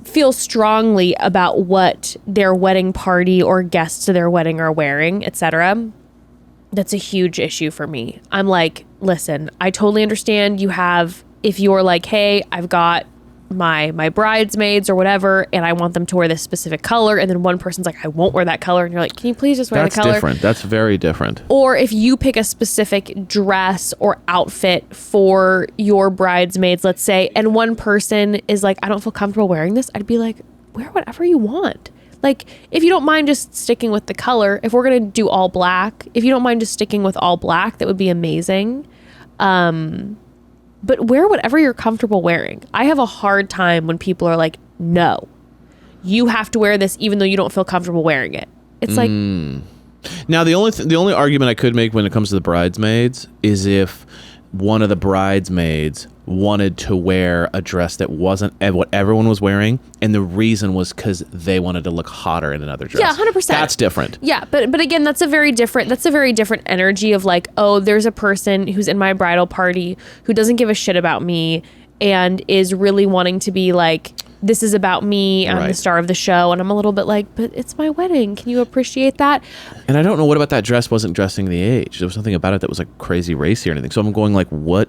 feel strongly about what their wedding party or guests to their wedding are wearing, etc. That's a huge issue for me. I'm like, listen, I totally understand if you're like, hey, I've got my bridesmaids or whatever, and I want them to wear this specific color, and then one person's like, I won't wear that color, and you're like, can you please just wear the color? That's different. That's very different. Or if you pick a specific dress or outfit for your bridesmaids, let's say, and one person is like, I don't feel comfortable wearing this, I'd be like, wear whatever you want. Like, if you don't mind just sticking with the color, if we're gonna do all black, if you don't mind just sticking with all black, that would be amazing. But wear whatever you're comfortable wearing. I have a hard time when people are like, no, you have to wear this even though you don't feel comfortable wearing it. It's like... Now, the only argument I could make when it comes to the bridesmaids is if one of the bridesmaids wanted to wear a dress that wasn't what everyone was wearing, and the reason was because they wanted to look hotter in another dress. Yeah, 100%. That's different. Yeah, but again, that's a very different energy of like, oh, there's a person who's in my bridal party who doesn't give a shit about me and is really wanting to be like, this is about me, I'm the star of the show, and I'm a little bit like, but it's my wedding, can you appreciate that? And I don't know what about that dress wasn't dressing the age. There was something about it that was like crazy racy or anything. So I'm going like, was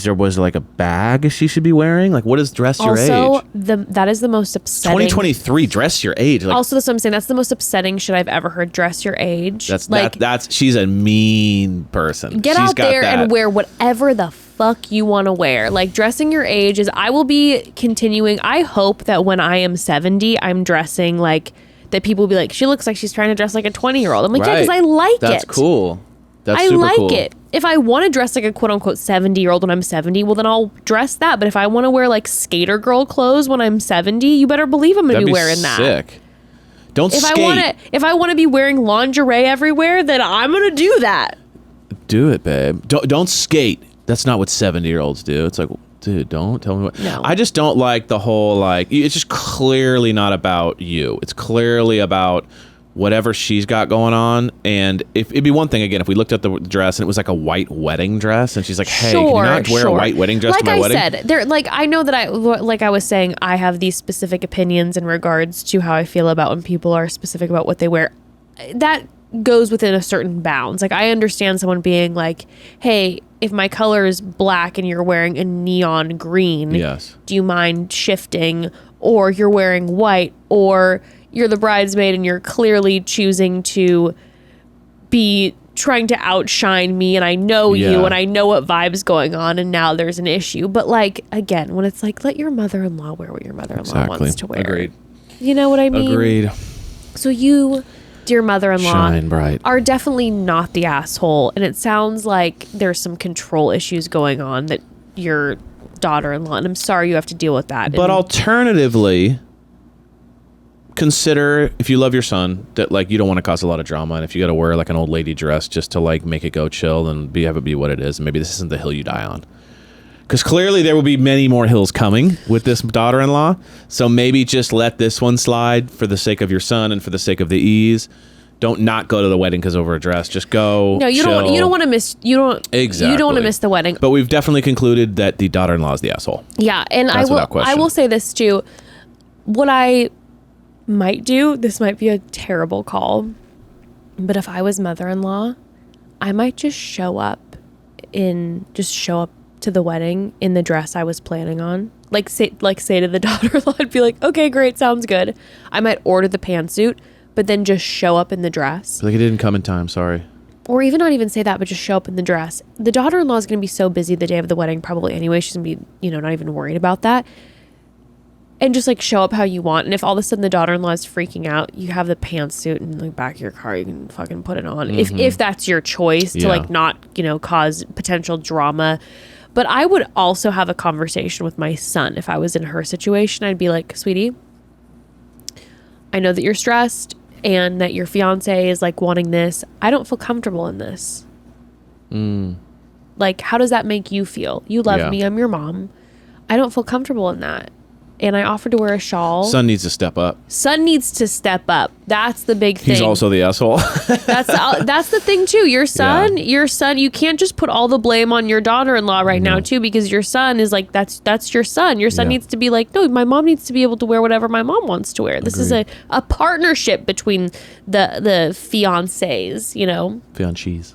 there like a bag she should be wearing? Like, what is dress your age? Also, that is the most upsetting. 2023, dress your age. Like, also, that's what I'm saying. That's the most upsetting shit I've ever heard. Dress your age. That's she's a mean person. Get She's out there and wear whatever the fuck you want to wear. Like, dressing your age is, I will be continuing. I hope that when I am 70, I'm dressing like, that people will be like, she looks like she's trying to dress like a 20-year-old. I'm like, yeah, because I like it. That's cool. That's I super like cool. it. If I want to dress like a quote-unquote 70-year-old when I'm 70, well, then I'll dress that. But if I want to wear like skater girl clothes when I'm 70, you better believe I'm going to be wearing that. Sick. Don't skate. If I want to be wearing lingerie everywhere, then I'm going to do that. Do it, babe. Don't skate. That's not what 70-year-olds do. It's like, dude, don't tell me what. No. I just don't like the whole, like, it's just clearly not about you. It's clearly about whatever she's got going on. And if it'd be one thing, again, if we looked at the dress and it was like a white wedding dress and she's like, hey, can you not wear a white wedding dress to my wedding? Like I said, I know that I was saying, I have these specific opinions in regards to how I feel about when people are specific about what they wear. That goes within a certain bounds. Like, I understand someone being like, hey, if my color is black and you're wearing a neon green, yes, do you mind shifting? Or you're wearing white, or you're the bridesmaid and you're clearly choosing to be trying to outshine me, and I know you and I know what vibe's going on, and now there's an issue. But like, again, when it's like, let your mother-in-law wear what your mother-in-law wants to wear. Agreed. You know what I mean? Agreed. So you, dear mother-in-law, shine bright, are definitely not the asshole, and it sounds like there's some control issues going on that your daughter-in-law, and I'm sorry you have to deal with that. But alternatively, consider, if you love your son, that like you don't want to cause a lot of drama, and if you got to wear like an old lady dress just to like make it go chill and have it be what it is, and maybe this isn't the hill you die on, because clearly there will be many more hills coming with this daughter-in-law. So maybe just let this one slide for the sake of your son and for the sake of the ease. Don't not go to the wedding because over a dress. Just go. No, you chill. don't want to miss. You don't. Exactly. You don't want to miss the wedding. But we've definitely concluded that the daughter-in-law is the asshole. Yeah, and I will say this too. What I might do, this might be a terrible call, but if I was mother-in-law, I might just show up to the wedding in the dress I was planning on. say to the daughter-in-law, I'd be like, okay, great, sounds good. I might order the pantsuit, but then just show up in the dress. Like, it didn't come in time, sorry. Or even not even say that, but just show up in the dress. The daughter-in-law is going to be so busy the day of the wedding probably anyway. She's going to be, not even worried about that. And just like show up how you want. And if all of a sudden the daughter-in-law is freaking out, you have the pantsuit in the back of your car. You can fucking put it on. Mm-hmm. If that's your choice to like not, cause potential drama. But I would also have a conversation with my son. If I was in her situation, I'd be like, sweetie, I know that you're stressed and that your fiance is like wanting this. I don't feel comfortable in this. Like, how does that make you feel? You love me. I'm your mom. I don't feel comfortable in that. And I offered to wear a shawl. Son needs to step up. Son needs to step up. That's the big thing. He's also the asshole. That's the thing too. Your son, you can't just put all the blame on your daughter-in-law right now too, because your son is like, that's your son. Your son needs to be like, no, my mom needs to be able to wear whatever my mom wants to wear. This is a partnership between the fiancés, Fiancés.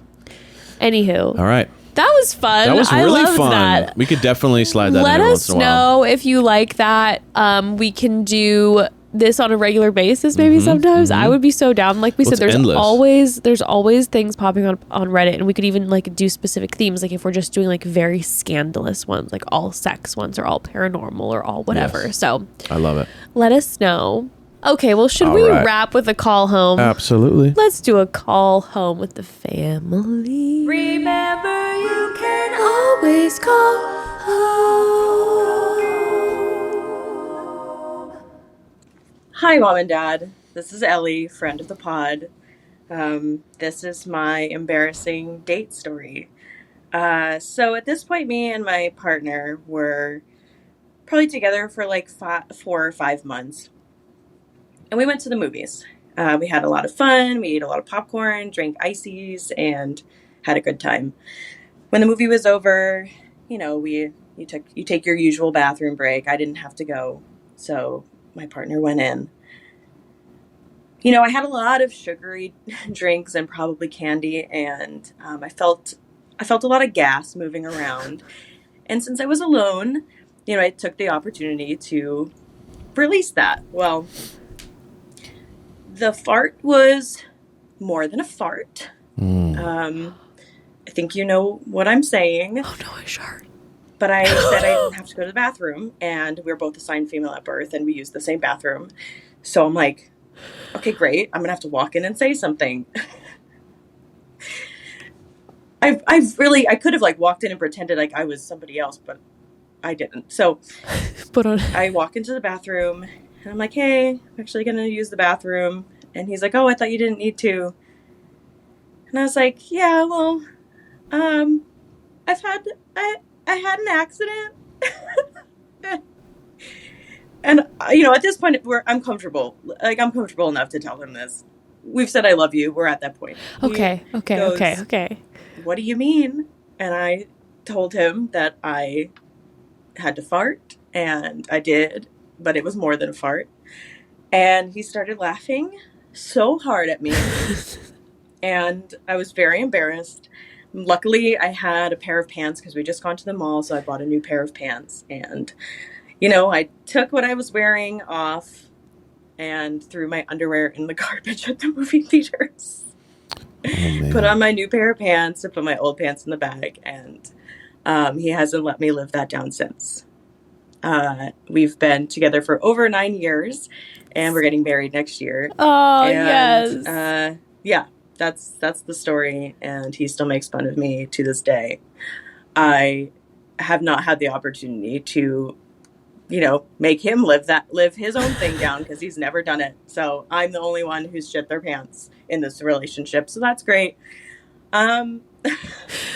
Anywho. All right. That was fun. That was really fun. That. We could definitely slide that in Let once in a while. us know if you like that. We can do this on a regular basis maybe sometimes. I would be so down. Like we said, there's always things popping on Reddit, and we could even like do specific themes. Like if we're just doing like very scandalous ones, like all sex ones or all paranormal or all whatever. Yes. So I love it. Let us know. Okay, well, should we wrap with a call home? Absolutely. Let's do a call home with the family. Remember, you can always call home. Hi, Mom and Dad. This is Ellie, friend of the pod. This is my embarrassing date story. So at this point, me and my partner were probably together for like 4 or 5 months. And we went to the movies. We had a lot of fun. We ate a lot of popcorn, drank ices, and had a good time. When the movie was over, you take your usual bathroom break. I didn't have to go, so my partner went in. I had a lot of sugary drinks and probably candy, and I felt a lot of gas moving around. And since I was alone, I took the opportunity to release that. Well, the fart was more than a fart. I think you know what I'm saying. Oh no, I shart. But I said I didn't have to go to the bathroom, and we were both assigned female at birth, and we used the same bathroom. So I'm like, okay, great. I'm gonna have to walk in and say something. I could have like walked in and pretended like I was somebody else, but I didn't. So I walk into the bathroom, and I'm like, hey, I'm actually going to use the bathroom. And he's like, oh, I thought you didn't need to. And I was like, yeah, well, I had an accident. And, at this point, I'm comfortable. Like, I'm comfortable enough to tell him this. We've said I love you. We're at that point. Okay. What do you mean? And I told him that I had to fart, and I did, but it was more than a fart. And he started laughing so hard at me, and I was very embarrassed. Luckily, I had a pair of pants because we just gone to the mall, so I bought a new pair of pants. And, I took what I was wearing off and threw my underwear in the garbage at the movie theaters. Oh, put on my new pair of pants and put my old pants in the bag, and he hasn't let me live that down since. We've been together for over 9 years, and we're getting married next year. Oh, and, yes. Yeah, that's the story, and he still makes fun of me to this day. I have not had the opportunity to, make him live his own thing down, because he's never done it. So I'm the only one who's shit their pants in this relationship. So that's great.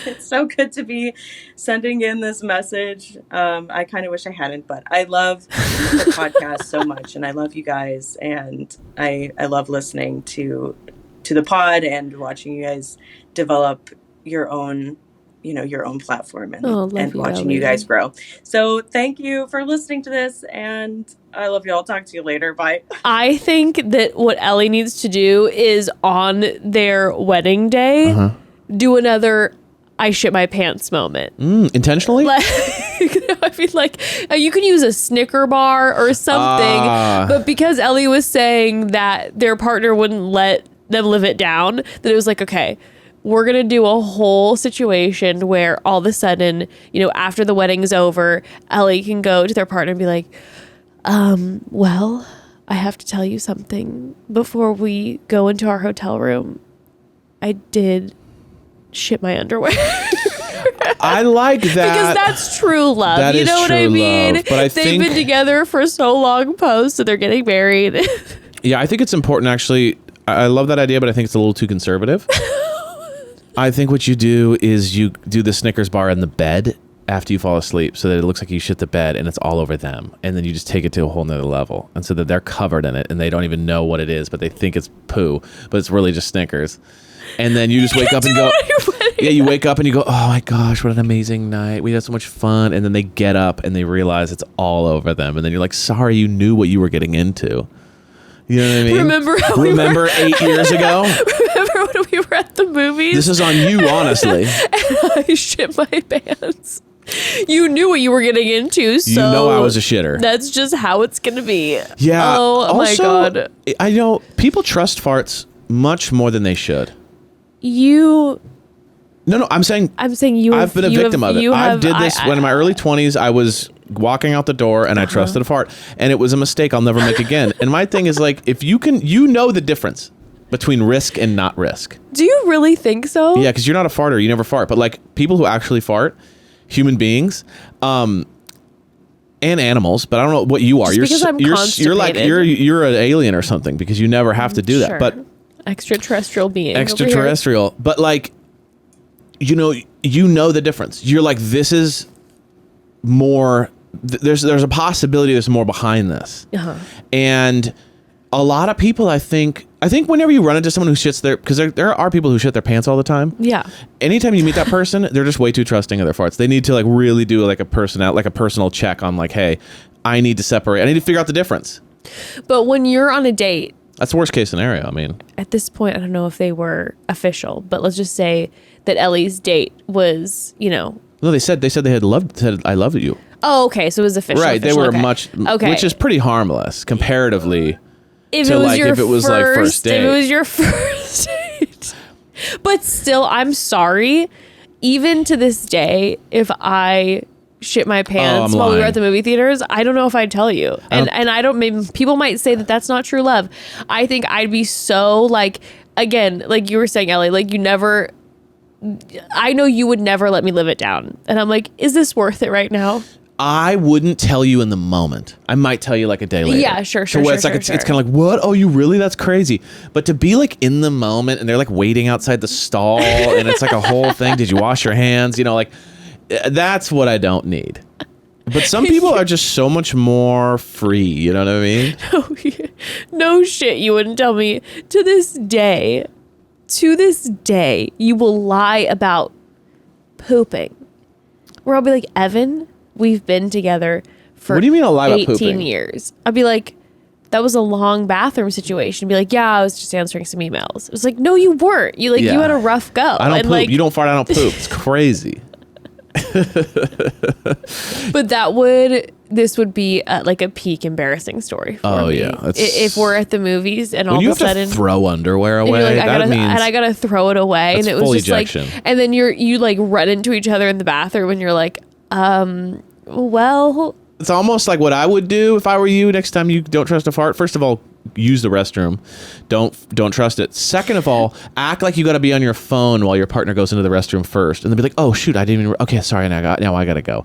It's so good to be sending in this message. I kind of wish I hadn't, but I love the podcast so much, and I love you guys, and I love listening to the pod and watching you guys develop your own platform and watching you guys grow. So thank you for listening to this, and I love you all. Talk to you later. Bye. I think that what Ellie needs to do is on their wedding day, do another I shit my pants moment. Intentionally? I mean, like, you can use a Snicker bar or something, but because Ellie was saying that their partner wouldn't let them live it down, that it was like, okay, we're going to do a whole situation where all of a sudden, after the wedding's over, Ellie can go to their partner and be like, well, I have to tell you something before we go into our hotel room. I did shit my underwear. I like that. Because that's true love. That you is know what I true mean? love, but They've been together for so long post, so they're getting married. Yeah, I think it's important, actually. I love that idea, but I think it's a little too conservative. I think what you do is you do the Snickers bar in the bed after you fall asleep so that it looks like you shit the bed and it's all over them. And then you just take it to a whole nother level. And so that they're covered in it and they don't even know what it is, but they think it's poo, but it's really just Snickers. And then you just wake up and go, yeah, you wake up and you go, oh my gosh, what an amazing night. We had so much fun. And then they get up and they realize it's all over them. And then you're like, sorry, you knew what you were getting into. You know what I mean? Remember 8 years ago? Remember when we were at the movies? This is on you, honestly. And I shit my pants. You knew what you were getting into, so... You know I was a shitter. That's just how it's going to be. Yeah. Oh, also, my God. I know people trust farts much more than they should. You... No, I'm saying you. I've been a victim of it. I did this when in my early 20s. I was walking out the door and I trusted a fart, and it was a mistake I'll never make again. And my thing is, like, if you can, the difference between risk and not risk. Do you really think so? Yeah, because you're not a farter. You never fart. But like people who actually fart, human beings, and animals. But I don't know what you are. Just You're like you're an alien or something because you never have to do that. But extraterrestrial being. Extraterrestrial, but like. You know the difference. You're like, this is more. There's a possibility there's more behind this, and a lot of people. I think whenever you run into someone who shits because there are people who shit their pants all the time. Yeah. Anytime you meet that person, they're just way too trusting of their farts. They need to like really do like a personal check on like, hey, I need to separate. I need to figure out the difference. But when you're on a date. That's the worst case scenario. I mean, at this point, I don't know if they were official, but let's just say that Ellie's date was, No, they said they had said I love you. Oh, okay, so it was official. Right, they were okay. Which is pretty harmless comparatively. If it was like first date. If it was your first date. But still, I'm sorry. Even to this day, if I shit my pants while we were at the movie theaters, I don't know if I'd tell you. And I don't, maybe people might say that that's not true love. I think I'd be so like, again, like you were saying, Ellie, like I know you would never let me live it down. And I'm like, is this worth it right now? I wouldn't tell you in the moment. I might tell you like a day later. Yeah, sure. It's kind of like, what? Oh, you really? That's crazy. But to be like in the moment and they're like waiting outside the stall and it's like a whole thing. Did you wash your hands? Like that's what I don't need. But some people are just so much more free. You know what I mean? No shit. You wouldn't tell me to this day, you will lie about pooping. Where I'll be like, Evan, we've been together for what do you mean I'll lie about 18 pooping? years. I'll be like, that was a long bathroom situation. Be like, yeah, I was just answering some emails. It was like, no, you weren't. You had a rough go. I don't and poop. Like, you don't fart, I don't poop. It's crazy. But this would be like a peak embarrassing story for me. Yeah, if we're at the movies and all of a sudden you have to throw underwear away, like, I gotta throw it away, and it was just ejection. Like, and then you like run into each other in the bathroom, and you're like, well, it's almost like what I would do if I were you. Next time you don't trust a fart, first of all, use the restroom. Don't trust it. Second of all, act like you got to be on your phone while your partner goes into the restroom first, and then be like, oh shoot, I didn't even. Okay, sorry, now I gotta go.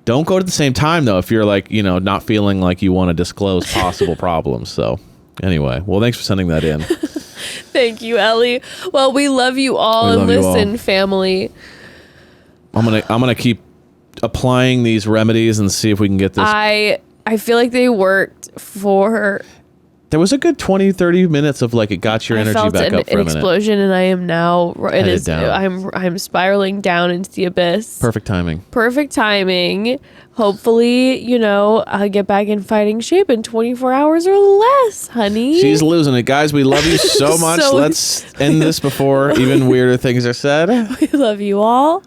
Don't go at the same time though if you're like not feeling like you want to disclose possible problems. So anyway, well, thanks for sending that in. Thank you, Ellie. Well, we love you all, and listen, family. I'm gonna keep applying these remedies and see if we can get this. I feel like they worked for. There was a good 20-30 minutes of like it got your energy back up for a minute. An explosion, and I am now. I'm spiraling down into the abyss. Perfect timing. Hopefully, I'll get back in fighting shape in 24 hours or less, honey. She's losing it, guys. We love you so much. Let's end this before even weirder things are said. We love you all.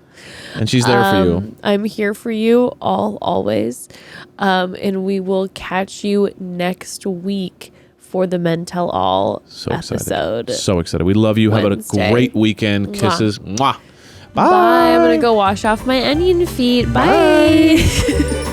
And she's there for you. I'm here for you always. And we will catch you next week for the Men Tell All episode. So excited. We love you. Wednesday. Have a great weekend. Kisses. Mwah. Bye. Bye. I'm going to go wash off my onion feet. Bye.